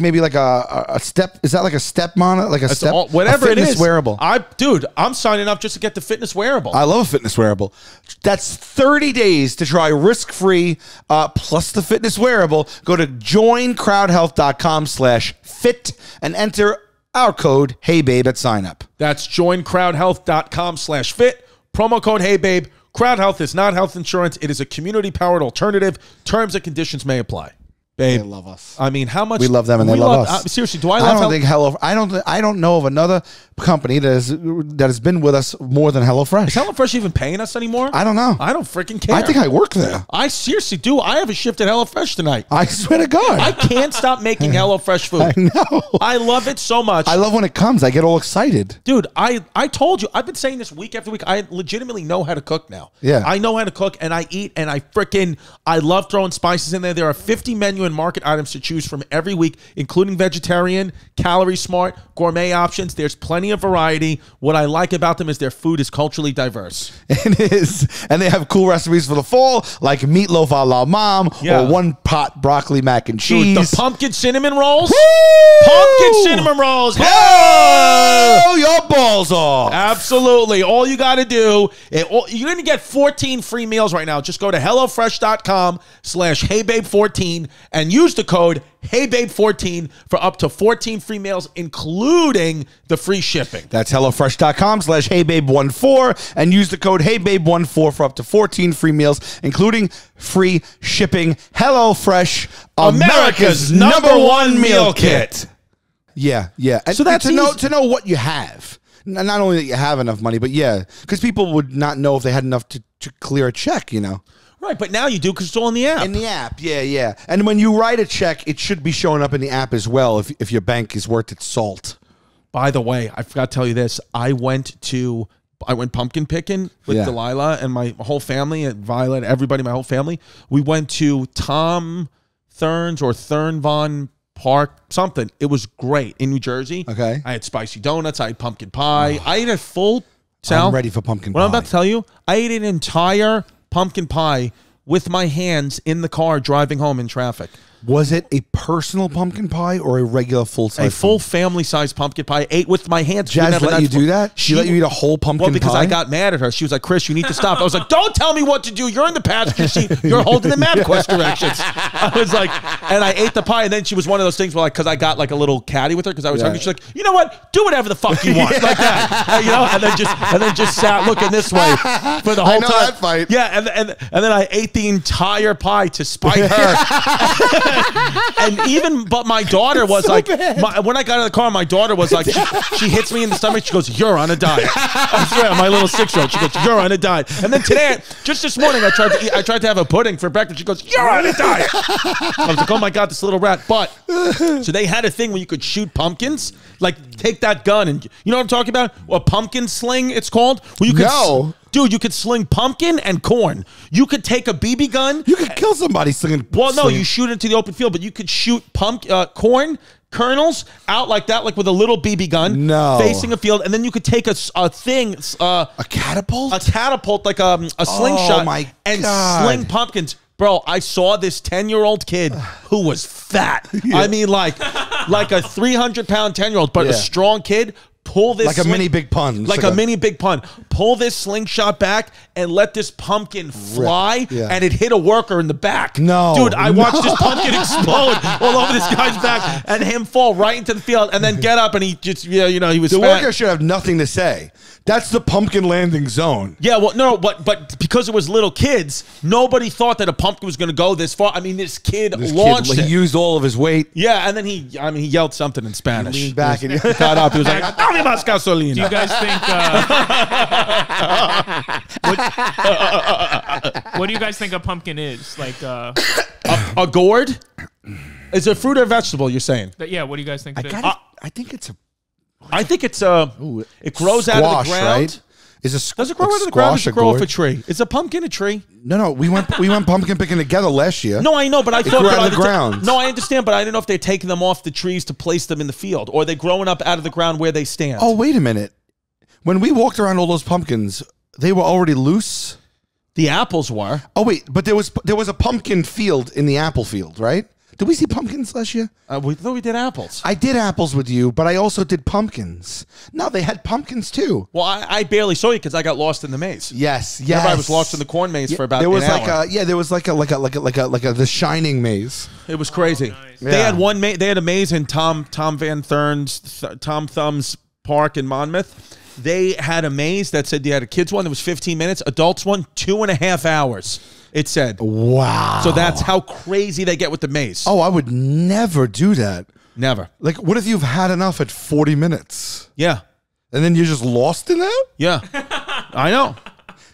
maybe like a step. Is that like a step monitor? Like a That's step? whatever a it fitness is. wearable. Dude, I'm signing up just to get the fitness wearable. I love a fitness wearable. That's 30 days to try risk-free plus the fitness wearable. Go to joincrowdhealth.com/fit and enter our code HeyBabe at sign up. That's joincrowdhealth.com/fit. Promo code HeyBabe. Crowd Health is not health insurance. It is a community-powered alternative. Terms and conditions may apply. Babe, They love us. I mean, how much We love them and they we love us. Seriously, do I I love don't think I don't know of another company that has been with us more than HelloFresh. Is HelloFresh even paying us anymore? I don't know. I don't freaking care. I think I work there. I seriously do. I have a shift at HelloFresh tonight. I swear to God. I can't stop making HelloFresh food. I know. I love it so much. I love when it comes. I get all excited. Dude, I told you, I've been saying this week after week. I legitimately know how to cook now. Yeah. I know how to cook and I eat and I love throwing spices in there. There are 50 menu and market items to choose from every week, including vegetarian, calorie smart, gourmet options. There's plenty of variety. What I like about them is their food is culturally diverse. It is. And they have cool recipes for the fall, like meatloaf a la mom or one pot broccoli mac and cheese. Dude, the pumpkin cinnamon rolls. Pumpkin cinnamon rolls. Oh, your balls off. Absolutely. All you got to do, you're going to get 14 free meals right now. Just go to HelloFresh.com/HeyBabe14 and use the code HeyBabe14 for up to 14 free meals, including the free shipping. That's HelloFresh.com/HeyBabe14 and use the code HeyBabe14 for up to 14 free meals, including free shipping. HelloFresh, America's #1 meal kit. Yeah, yeah. And so that's to know what you have. Not only that you have enough money, but yeah, because people would not know if they had enough to clear a check, you know. Right, but now you do because it's all in the app. In the app, yeah, yeah. And when you write a check, it should be showing up in the app as well if your bank is worth its salt. By the way, I forgot to tell you this. I went pumpkin picking with Delilah and my whole family, and Violet, everybody, my whole family. We went to Tom Thurns or Thurnvon Park, something. It was great in New Jersey. Okay. I had spicy donuts. I had pumpkin pie. I ate a full, Sal. I'm ready for pumpkin pie. What I'm about to tell you, I ate an entire pumpkin pie with my hands in the car driving home in traffic. Was it a personal pumpkin pie or a regular full-size? A full family-sized pumpkin pie. I ate with my hands. Jazz let you do that? She let you eat a whole pumpkin pie? Well, because I got mad at her. She was like, Chris, you need to stop. I was like, don't tell me what to do. You're in the passenger seat. You're holding the MapQuest directions. I was like, and I ate the pie, and then she was one of those things where, like, because I got like a little caddy with her because I was hungry. She's like, you know what? Do whatever the fuck you want, like that, you know. And then just sat looking this way for the whole time. That fight. Yeah, and then I ate the entire pie to spite her. And but my daughter was so like, when I got in the car, my daughter was like, she hits me in the stomach. She goes, you're on a diet. I swear, my little 6-year-old. She goes, you're on a diet. And then today, just this morning, I tried to have a pudding for breakfast. She goes, you're on a diet. I was like, oh my God, this little rat. But so they had a thing where you could shoot pumpkins, like take that gun and you know what I'm talking about? A pumpkin sling, it's called. Where you could Dude, you could sling pumpkin and corn. You could take a BB gun. You could kill somebody slinging. Well, no, you shoot into the open field, but you could shoot corn kernels out like that, like with a little BB gun, facing a field, and then you could take a thing, a catapult, like a slingshot, and sling pumpkins. Bro, I saw this 10-year-old kid who was fat. I mean, like a 300-pound 10-year-old, but a strong kid. Pull this like a mini Big Pun. Like a mini Big Pun. Pull this slingshot back and let this pumpkin fly, and it hit a worker in the back. No. Dude, I watched this pumpkin explode all over this guy's back and him fall right into the field and then get up and he just, you know, he was The fat. worker should have nothing to say. That's the pumpkin landing zone. Yeah, well, no, but because it was little kids, nobody thought that a pumpkin was going to go this far. I mean, this kid launched it. He used all of his weight. Yeah, and then he yelled something in Spanish. He leaned back and he got up. He was like, "Dame más gasolina." Do you guys think? What do you guys think a pumpkin is? Like a gourd? Is it a fruit or a vegetable? You're saying? Yeah. What do you guys think it is? I think it's a. It grows out of the ground. Right? Does it grow out of the ground? Does it grow off a tree? Is a pumpkin a tree? No. We went pumpkin picking together last year. No, I know, but I thought grew out of the ground. No, I understand, but I don't know if they're taking them off the trees to place them in the field, or are they growing up out of the ground where they stand. Oh, wait a minute. When we walked around all those pumpkins, they were already loose. The apples were. Oh wait, but there was a pumpkin field in the apple field, right? Did we see pumpkins last year? We thought we did apples. I did apples with you, but I also did pumpkins. No, they had pumpkins too. Well, I barely saw you because I got lost in the maze. Yes. Remember, I was lost in the corn maze for about an hour. There was like a The Shining maze. It was crazy. Oh, nice. They had one maze. They had a maze in Tom Thumb's Park in Monmouth. They had a maze that said you had a kids one that was 15 minutes, adults one 2.5 hours. It said. Wow. So that's how crazy they get with the maze. Oh, I would never do that. Never. Like, what if you've had enough at 40 minutes? Yeah. And then you're just lost in that? Yeah. I know.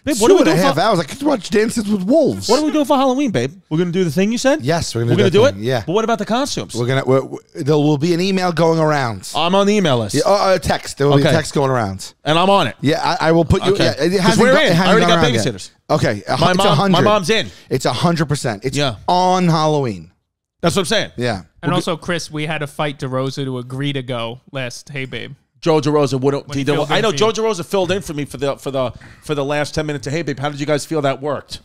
Babe, what 2.5 hours. I could watch Dances with Wolves. What are we doing for Halloween, babe? We're going to do the thing you said? Yes, we're going to do it? Yeah. But what about the costumes? There will be an email going around. I'm on the email list. Yeah, text. There will be a text going around. And I'm on it. Yeah, I will put you. Okay. Yeah, because we're in. I already got babysitters. Okay. My mom's in. It's 100%. It's on Halloween. That's what I'm saying. Yeah. And also, Chris, we had to fight DeRosa to agree to go last Hey Babe. Joe DeRosa wouldn't. I know Joe for you. DeRosa filled in for me for the last 10 minutes of Hey Babe. How did you guys feel that worked?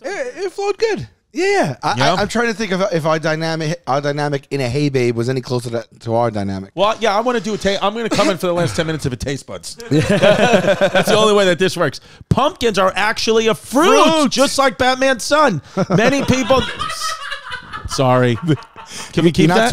It flowed good. Yeah. I'm trying to think of if our dynamic in a Hey Babe was any closer to our dynamic. Well, yeah, I want to do a taste. I'm going to come in for the last 10 minutes of a taste buds. That's the only way that this works. Pumpkins are actually a fruit, just like Batman's son. Many people. Sorry. Can we keep that?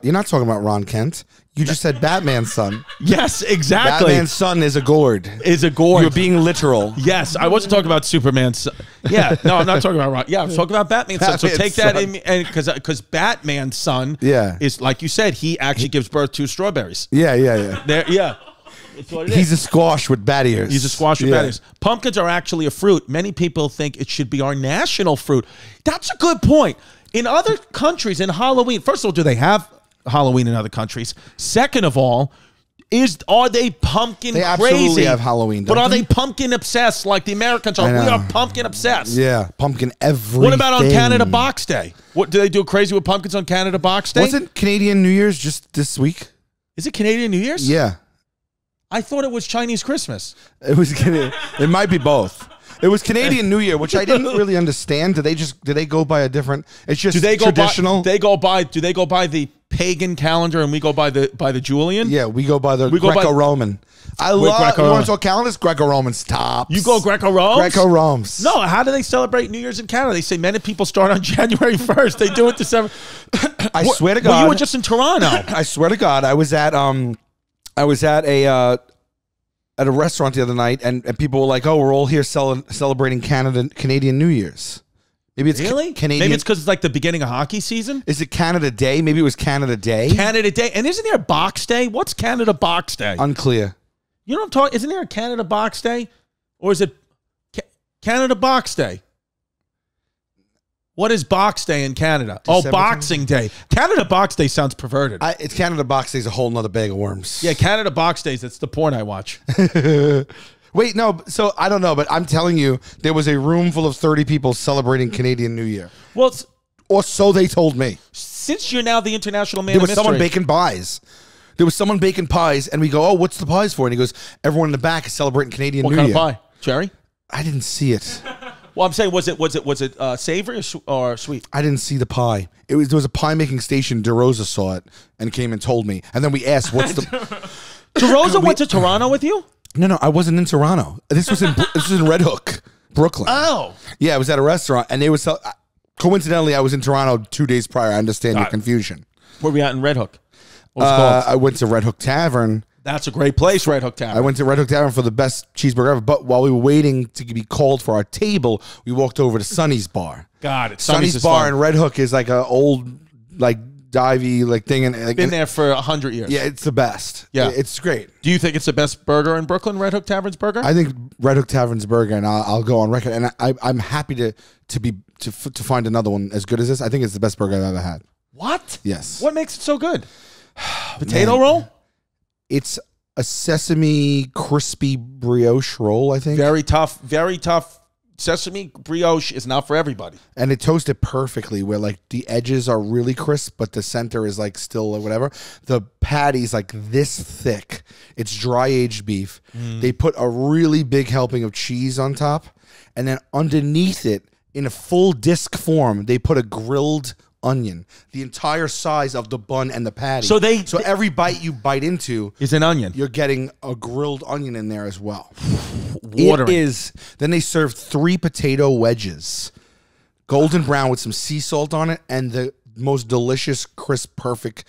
You're not talking about Jon Kent. You just said Batman's son. Yes, exactly. Batman's son is a gourd. You're being literal. Yes, I wasn't talking about Superman's son. Yeah, no, I'm not talking about Ron. Yeah, I'm talking about Batman's son. So take that in, and because Batman's son, is like you said, he actually gives birth to strawberries. Yeah. Yeah. It's what it He's is. a squash with bat ears. He's a squash with bat ears. Pumpkins are actually a fruit. Many people think it should be our national fruit. That's a good point. In other countries, in Halloween, first of all, do they have Halloween in other countries? Second of all, are they pumpkin They crazy? absolutely have Halloween, But don't are they? they pumpkin obsessed like the Americans are? I We know. are pumpkin obsessed. Yeah, pumpkin everything. What about on Canada Box Day? What do they do crazy with pumpkins on Canada Box Day? Wasn't Canadian New Year's just this week? Is it Canadian New Year's? Yeah. I thought it was Chinese Christmas. It was. It might be both. It was Canadian New Year, which I didn't really understand. Do they go by a different? It's just traditional. Do they go by the pagan calendar and we go by the Julian? Yeah, we go by the Greco-Roman. I love. You want to talk calendars? Greco-Romans tops. You go Greco-Rome's? Greco-Rome's. No, how do they celebrate New Year's in Canada? They say many people start on January 1st. They do it December. I swear to God. Well, you were just in Toronto. I swear to God, I was at a restaurant the other night, and people were like, "Oh, we're all here celebrating Canadian New Year's." Maybe it's really Canadian. Maybe it's because it's like the beginning of hockey season. Is it Canada Day? Maybe it was Canada Day. Canada Day, and isn't there Box Day? What's Canada Box Day? Unclear. You know what I'm talking? Isn't there a Canada Box Day, or is it Canada Box Day? What is Box Day in Canada? December Boxing Day. Canada Box Day sounds perverted. It's Canada Box Day's a whole nother bag of worms. Yeah, Canada Box Days. That's the porn I watch. Wait, no. So I don't know, but I'm telling you, there was a room full of 30 people celebrating Canadian New Year. Well, or so they told me. Since you're now the international man there of was mystery. someone baking pies. There was someone baking pies, and we go, "Oh, what's the pies for?" And he goes, "Everyone in the back is celebrating Canadian New What Year." kind of pie? Cherry? I didn't see it. Well, I'm saying, was it savory or sweet? I didn't see the pie. There was a pie making station. DeRosa saw it and came and told me. And then we asked, "What's the?" DeRosa went to Toronto with you? No, I wasn't in Toronto. This was in Red Hook, Brooklyn. Oh, yeah, I was at a restaurant, and they were coincidentally I was in Toronto 2 days prior. I understand your confusion. Where were we at in Red Hook? What was it called? I went to Red Hook Tavern. That's a great place, Red Hook Tavern. I went to Red Hook Tavern for the best cheeseburger ever. But while we were waiting to be called for our table, we walked over to Sonny's Bar. God, it's Sonny's Bar in Red Hook is like a old divey thing, and been there for 100 years. Yeah, it's the best. Yeah, it's great. Do you think it's the best burger in Brooklyn? Red Hook Tavern's burger? I think Red Hook Tavern's burger, and I'll go on record. And I'm happy to find another one as good as this. I think it's the best burger I've ever had. What? Yes. What makes it so good? Potato roll? It's a sesame crispy brioche roll, I think. Very tough. Very tough. Sesame brioche is not for everybody. And it toasted perfectly where like the edges are really crisp, but the center is like still or whatever. The patty's like this thick. It's dry aged beef. They put a really big helping of cheese on top. And then underneath it, in a full disc form, they put a grilled onion, the entire size of the bun and the patty. So every bite you bite into is an onion. You're getting a grilled onion in there as well. Watering. It is. Then they served 3 potato wedges, golden brown with some sea salt on it, and the most delicious, crisp, perfect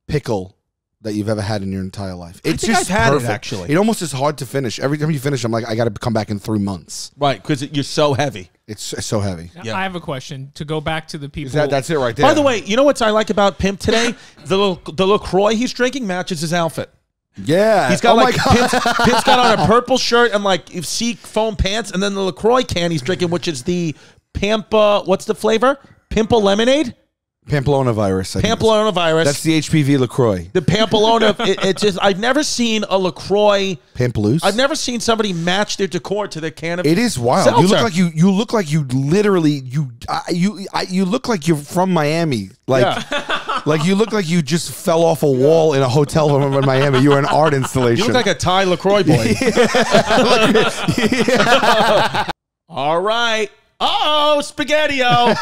pickle that you've ever had in your entire life. It's just I've had perfect. it actually. It almost is hard to finish. Every time you finish, I'm like, I got to come back in 3 months. Right, because you're so heavy. It's so heavy. I have a question to go back to the people. That's it right there. By the way, you know what I like about Pimp today? the LaCroix he's drinking matches his outfit. Yeah. He's got Pimp's got on a purple shirt and like sea foam pants, and then the LaCroix can he's drinking, which is the Pimp, what's the flavor? Pimple lemonade? Pamplona virus. I think Pamplona virus. That's the HPV LaCroix. The Pamplona. It's just I've never seen a LaCroix. Pampaloose. I've never seen somebody match their decor to their can of. It is wild. seltzer. You look like you look like you literally you look like you're from Miami. Like like you look like you just fell off a wall in a hotel room in Miami. You were an art installation. You look like a Thai LaCroix boy. All right. Uh-oh, Spaghetti-O.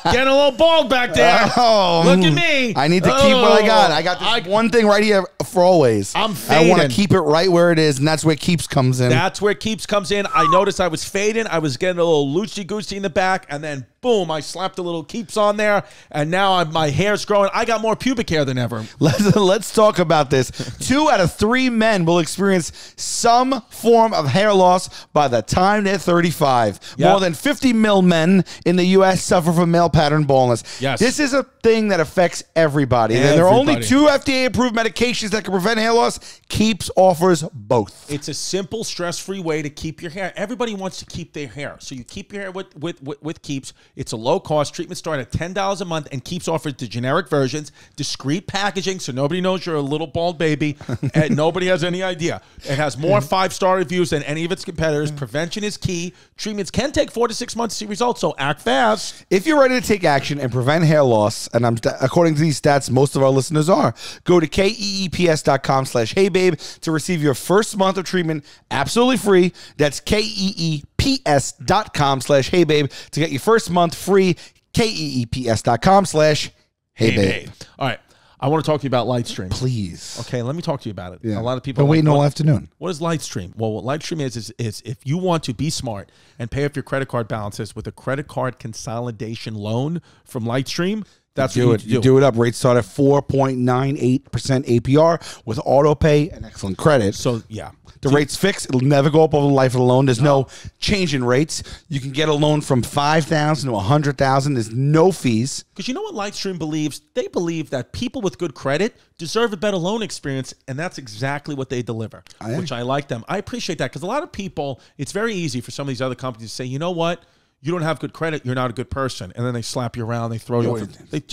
Getting a little bald back there. Look at me. I need to keep what I got. I got this one thing right here for always. I'm fading. I want to keep it right where it is, and that's where Keeps comes in. That's where Keeps comes in. I noticed I was fading. I was getting a little loosey-goosey in the back, and then boom, I slapped a little Keeps on there, and now my hair's growing. I got more pubic hair than ever. Let's talk about this. 2 out of 3 men will experience some form of hair loss by the time they're 35. Yep. More than 50 mil men in the U.S. suffer from male pattern baldness. Yes. This is a thing that affects everybody. And there are only 2 FDA-approved medications that can prevent hair loss. Keeps offers both. It's a simple, stress-free way to keep your hair. Everybody wants to keep their hair, so you keep your hair with Keeps. It's a low-cost treatment start at $10 a month, and Keeps offers the generic versions, discreet packaging, so nobody knows you're a little bald baby, and nobody has any idea. It has more 5-star reviews than any of its competitors. Prevention is key. Treatments can take 4 to 6 months to see results, so act fast. If you're ready to take action and prevent hair loss, and according to these stats, most of our listeners are, go to keeps.com/heybabe to receive your first month of treatment absolutely free. That's keeps.com/heybabe to get your first month free. keeps.com/heybabe. All right. I want to talk to you about Lightstream. Please. Okay, let me talk to you about it. Yeah. A lot of people been waiting all afternoon. What is Lightstream? Well, what Lightstream is if you want to be smart and pay off your credit card balances with a credit card consolidation loan from Lightstream, that's what you do it up. Rates start at 4.98% APR with auto pay and excellent credit. So, yeah. The rate's fixed. It'll never go up over the life of the loan. There's no change in rates. You can get a loan from $5,000 to $100,000. There's no fees. Because you know what Lightstream believes? They believe that people with good credit deserve a better loan experience, and that's exactly what they deliver, which I like them. I appreciate that because a lot of people, it's very easy for some of these other companies to say, you know what? You don't have good credit, you're not a good person. And then they slap you around, they throw you over. They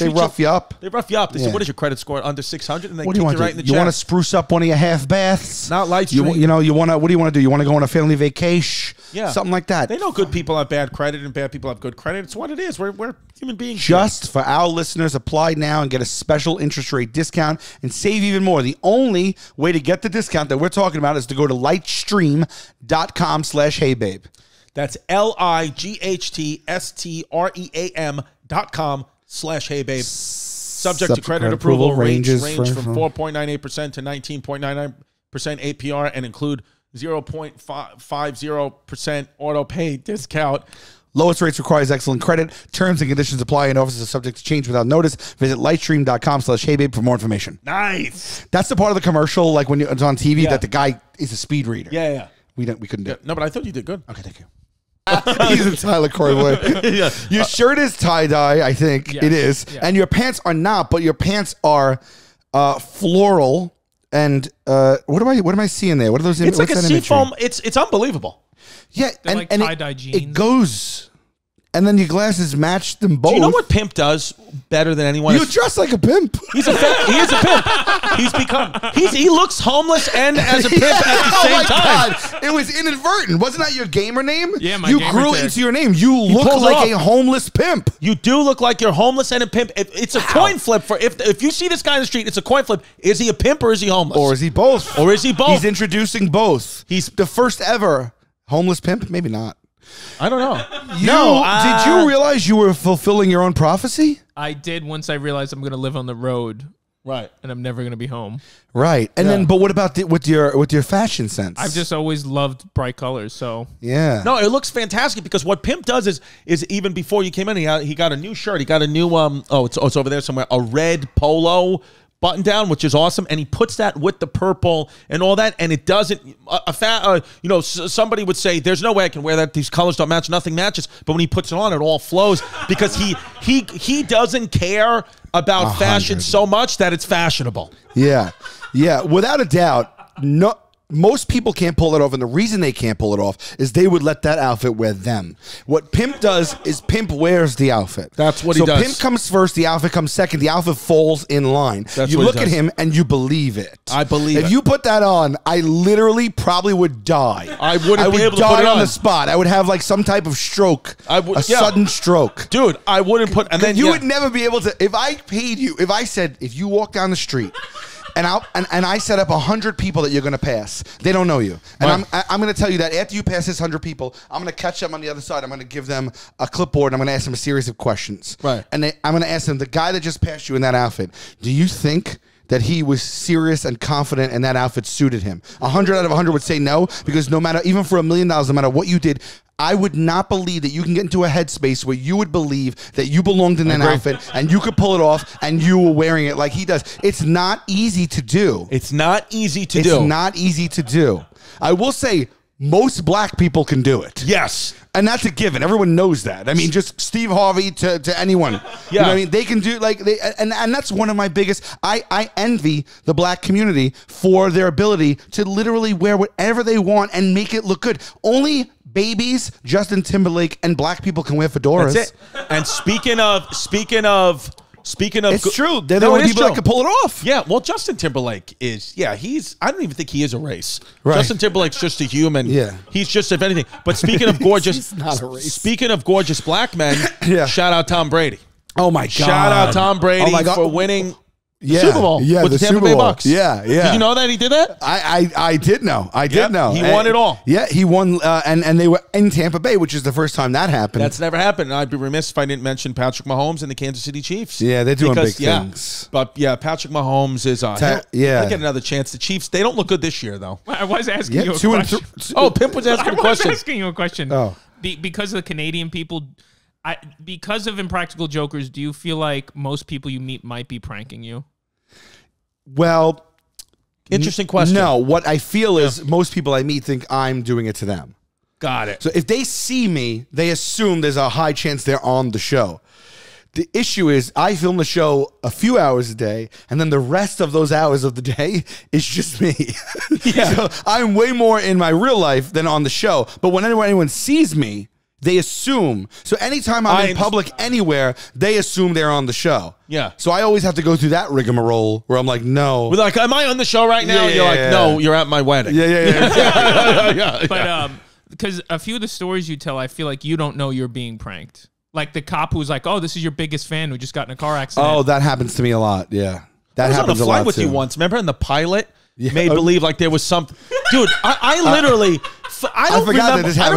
rough you up. They rough you up. They say, what is your credit score? Under 600? And they what kick do you you right in the chest. You want to spruce up one of your half baths? Not Lightstream. You want to, what do you want to do? You want to go on a family vacation? Yeah. Something like that. They know good people have bad credit and bad people have good credit. It's what it is. We're human beings. Just for our listeners, apply now and get a special interest rate discount and save even more. The only way to get the discount that we're talking about is to go to lightstream.com/heybabe. That's lightstream.com/heybabe. Subject to credit approval. Range from 4.98% to 19.99% APR and include 0.50% auto pay discount. Lowest rates requires excellent credit. Terms and conditions apply and offers are subject to change without notice. Visit lightstream.com/heybabe for more information. Nice. That's the part of the commercial, like when it's on TV, that the guy is a speed reader. Yeah. We couldn't do it. No, but I thought you did good. Okay, thank you. He's a Tyler Croy boy. Your shirt is tie-dye, I think. Yes. It is. Yeah. And your pants are not, but your pants are floral. And what am I seeing there? What are those? It's like a imagery? seafoam. It's unbelievable. Yeah, They're like tie-dye it jeans. goes. And then your glasses match them both. Do you know what pimp does better than anyone? You dress like a pimp. He is a pimp. He looks homeless and as a pimp at the same time. God. It was inadvertent. Wasn't that your gamer name? Yeah, my You gamer grew tag. into your name. You look pulled it like off. a homeless pimp. You do look like you're homeless and a pimp. It's a coin flip for if you see this guy in the street, it's a coin flip. Is he a pimp or is he homeless? Or is he both? Or is he both? He's introducing both. He's the first ever homeless pimp? Maybe not. I don't know. Did you realize you were fulfilling your own prophecy? I did once I realized I'm going to live on the road. Right. And I'm never going to be home. Right. And then, but what about with your fashion sense? I've just always loved bright colors, so. Yeah. No, it looks fantastic because what Pimp does is even before you came in, he got a new shirt. He got a new, it's over there somewhere, a red polo button down, which is awesome, and he puts that with the purple and all that, and it doesn't. Somebody would say, "There's no way I can wear that. These colors don't match. Nothing matches." But when he puts it on, it all flows because he doesn't care about fashion so much that it's fashionable. Yeah, without a doubt. most people can't pull it off, and the reason they can't pull it off is they would let that outfit wear them. What Pimp does is Pimp wears the outfit. That's what he does. So Pimp comes first, the outfit comes second, the outfit falls in line. You look at him and you believe it. I believe it. If you put that on, I literally probably would die. I wouldn't be able to put it on the spot. I would have like some type of stroke. A sudden stroke. Dude, I wouldn't put, and then you would never be able to, if I paid you, if I said, if you walk down the street, and I set up 100 people that you're going to pass. They don't know you. And I'm going to tell you that after you pass this 100 people, I'm going to catch them on the other side. I'm going to give them a clipboard, and I'm going to ask them a series of questions. Right. And I'm going to ask them, the guy that just passed you in that outfit, do you think that he was serious and confident and that outfit suited him? 100 out of 100 would say no, because no matter, even for $1 million, no matter what you did, I would not believe that you can get into a headspace where you would believe that you belonged in an outfit and you could pull it off and you were wearing it like he does. It's not easy to do. It's not easy to do. It's not easy to do. I will say most black people can do it. Yes. And that's a given. Everyone knows that. I mean, just Steve Harvey to anyone. Yeah. You know what I mean? They can do and that's one of my biggest, I envy the black community for their ability to literally wear whatever they want and make it look good. Only babies, Justin Timberlake, and black people can wear fedoras. That's it. And speaking of, it's true. They're the only people that can pull it off. Yeah. Well, Justin Timberlake is. Yeah, I don't even think he is a race. Right. Justin Timberlake's just a human. Yeah. He's just, if anything. But speaking of gorgeous, He's not a race. Speaking of gorgeous black men, Yeah. shout out Tom Brady. Oh my God! Shout out Tom Brady for winning. Super Bowl with the Tampa Bay Bucks. Yeah. Did you know that he did that? I did know. I did know. He won it all. Yeah, he won, and they were in Tampa Bay, which is the first time that happened. That's never happened. And I'd be remiss if I didn't mention Patrick Mahomes and the Kansas City Chiefs. Yeah, they're doing big things. But yeah, Patrick Mahomes is he'll get another chance. The Chiefs, they don't look good this year though. I was asking you a question. Pimp was asking a question. I was asking you a question. Oh. Because of the Canadian people, because of Impractical Jokers, do you feel like most people you meet might be pranking you? Well, interesting question. No, what I feel is most people I meet think I'm doing it to them. Got it. So if they see me, they assume there's a high chance they're on the show. The issue is I film the show a few hours a day, and then the rest of those hours of the day is just me. So I'm way more in my real life than on the show. But when anyone sees me, they assume. So anytime I'm in public anywhere, they assume they're on the show. Yeah. So I always have to go through that rigmarole where I'm like, no. We're like, am I on the show right now? Yeah, and you're like, no, you're at my wedding. Yeah. But because a few of the stories you tell, I feel like you don't know you're being pranked. Like the cop who's like, oh, this is your biggest fan who just got in a car accident. Oh, that happens to me a lot. Yeah. That happens a lot. I was on a flight with you once. Remember? And the pilot made believe like there was something. Dude, I literally... I don't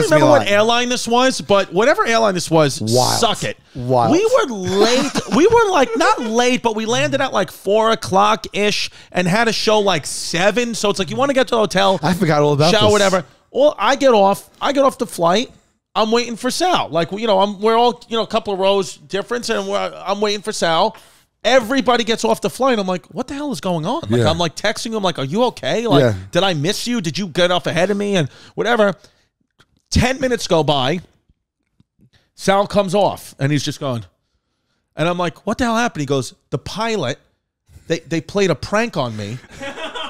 remember what airline this was, but whatever airline this was, suck it. Wild. We were late. We were like, not late, but we landed at like 4 o'clock-ish and had a show like 7. So it's like, you want to get to the hotel. I forgot all about shower, this. whatever. Well, I get off the flight. I'm waiting for Sal. Like, you know, we're all, you know, a couple of rows difference, and I'm waiting for Sal. Everybody gets off the flight. I'm like, what the hell is going on? Like, I'm like texting him, like, are you okay? Like, did I miss you? Did you get off ahead of me? And whatever. 10 minutes go by. Sal comes off, and he's just going. And I'm like, what the hell happened? He goes, the pilot, they played a prank on me.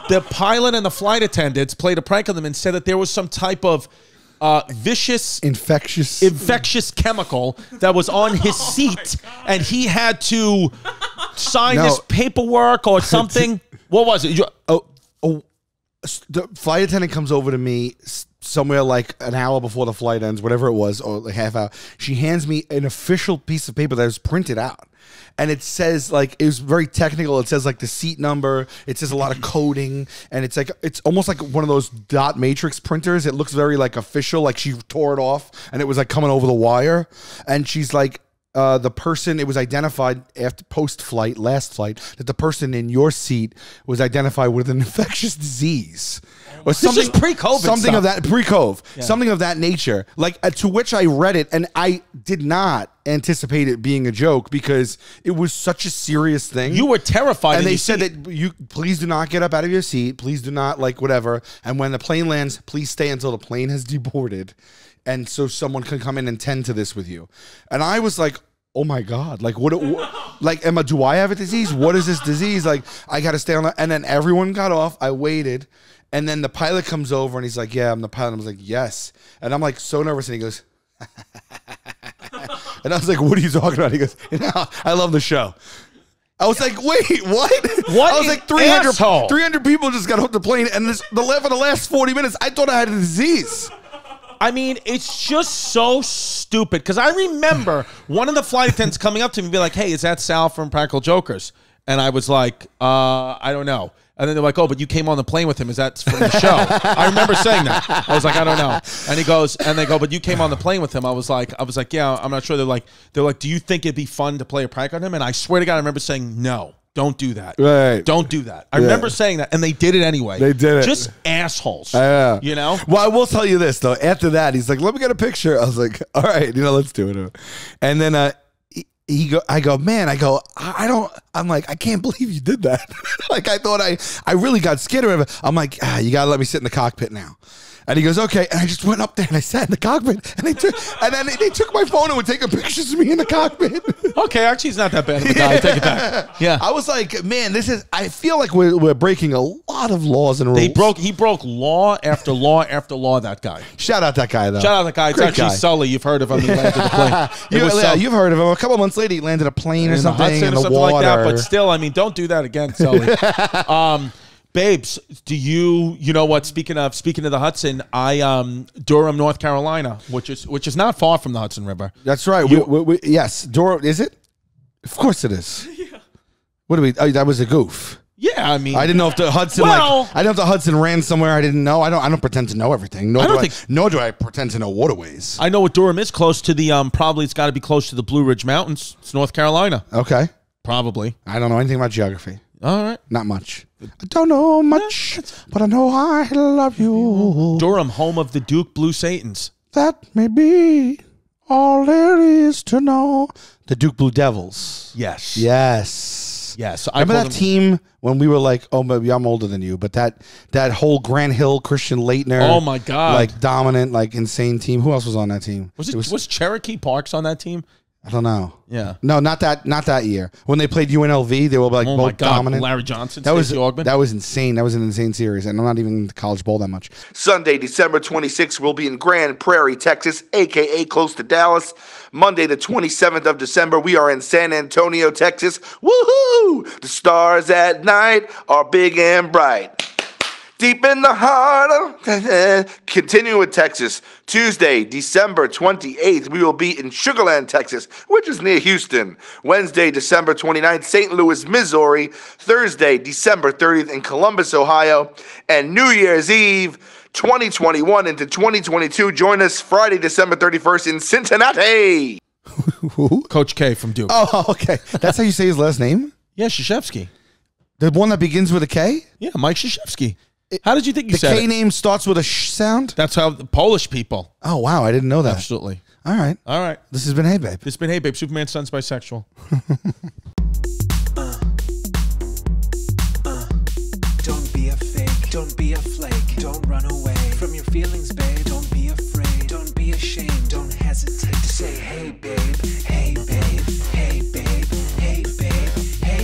The pilot and the flight attendants played a prank on them and said that there was some type of vicious, infectious chemical that was on his seat, and he had to sign this paperwork or something. What was it? The flight attendant comes over to me somewhere like an hour before the flight ends, whatever it was, or like half hour. She hands me an official piece of paper that is printed out. And it says, like, it was very technical. It says, like, the seat number. It says a lot of coding. And it's like, it's almost like one of those dot matrix printers. It looks very, like, official. Like, she tore it off, and it was, like, coming over the wire. And she's like, the person, it was identified after post-flight, last flight, that the person in your seat was identified with an infectious disease. Or something, this is pre-COVID something stuff. Of that pre-COVID, something of that nature. Like to which I read it, and I did not anticipate it being a joke because it was such a serious thing. You were terrified, and they said that you please do not get up out of your seat, please do not like whatever, and when the plane lands, please stay until the plane has deboarded, and so someone can come in and tend to this with you. And I was like, oh my God, like what like do I have a disease? What is this disease? Like I got to stay on that. And then everyone got off. I waited, And then the pilot comes over and he's like, yeah, I'm the pilot. I was like, yes. And I'm like so nervous. And he goes, and I was like, what are you talking about? He goes, I love the show. I was like, wait, what? I was like, 300 people just got off the plane. And for the last 40 minutes, I thought I had a disease. I mean, it's just so stupid. Because I remember one of the flight attendants coming up to me and be like, hey, is that Sal from Practical Jokers? And I was like, I don't know. And then they're like, oh, but you came on the plane with him. Is that from the show? I remember saying that. I was like, I don't know. And he goes, and they go, but you came on the plane with him. I was like, yeah, I'm not sure. They're like, do you think it'd be fun to play a prank on him? And I swear to God, I remember saying, no, don't do that. Right. Don't do that. I remember saying that, and they did it anyway. They did it. Just assholes. You know? Well, I will tell you this, though. After that, he's like, let me get a picture. I was like, all right, let's do it. And then I'm like, I can't believe you did that. Like, I thought I really got scared of it. I'm like, you got to let me sit in the cockpit now. And he goes, okay. And I just went up there and I sat in the cockpit and then they took my phone and were taking pictures of me in the cockpit. Okay, actually, it's not that bad of a guy. I take it back. Yeah. I was like, man, I feel like we're breaking a lot of laws and rules. He broke law after law after law, that guy. Shout out that guy, though. Shout out that guy. It's Great actually guy. Sully. You've heard of him. He landed the plane. You've heard of him. A couple months later, he landed a plane or something in the something water. like that. But still, I mean, don't do that again, Sully. Babes, do you know what? Speaking of the Hudson, Durham, North Carolina, which is not far from the Hudson River. That's right. Yes, Durham. Is it? Of course it is. Yeah. What do we? Oh, that was a goof. Yeah, I mean, I didn't know if the Hudson. I don't know if the Hudson ran somewhere I didn't know. I don't pretend to know everything. Nor do I pretend to know waterways. I know what Durham is close to the. Probably it's got to be close to the Blue Ridge Mountains. It's North Carolina. Okay. Probably. I don't know anything about geography. All right. Not much. I don't know much, but I know I love you. Durham, home of the Duke Blue Satans. That may be all there is to know. The Duke Blue Devils. Yes. Yes. Yes. Remember that team when we were like, oh, maybe I'm older than you, but that whole Grant Hill, Christian Leitner. Oh, my God. Like dominant, like insane team. Who else was on that team? Was Cherokee Parks on that team? I don't know. Yeah. No, not that year. When they played UNLV, they were like oh both my God. dominant. Larry Johnson, that was insane. That was an insane series, and I'm not even in the college bowl that much. Sunday, December 26th, we'll be in Grand Prairie, Texas, aka close to Dallas. Monday, the 27th of December, we are in San Antonio, Texas. Woohoo! The stars at night are big and bright. Deep in the heart of continue with Texas. Tuesday, December 28th, we will be in Sugar Land, Texas, which is near Houston. Wednesday, December 29th, St. Louis, Missouri. Thursday, December 30th in Columbus, Ohio. And New Year's Eve 2021 into 2022, join us Friday, December 31st in Cincinnati. Coach K from Duke. Oh, okay. That's how you say his last name? Yeah, Krzyzewski. The one that begins with a K? Yeah, Mike Krzyzewski. How did you think you said it? The K name starts with a sh sound? That's how the Polish people. Oh, wow. I didn't know that. Absolutely. All right. All right. This has been Hey Babe. This has been Hey Babe. Superman's son's bisexual. Don't be a fake, don't be a flake.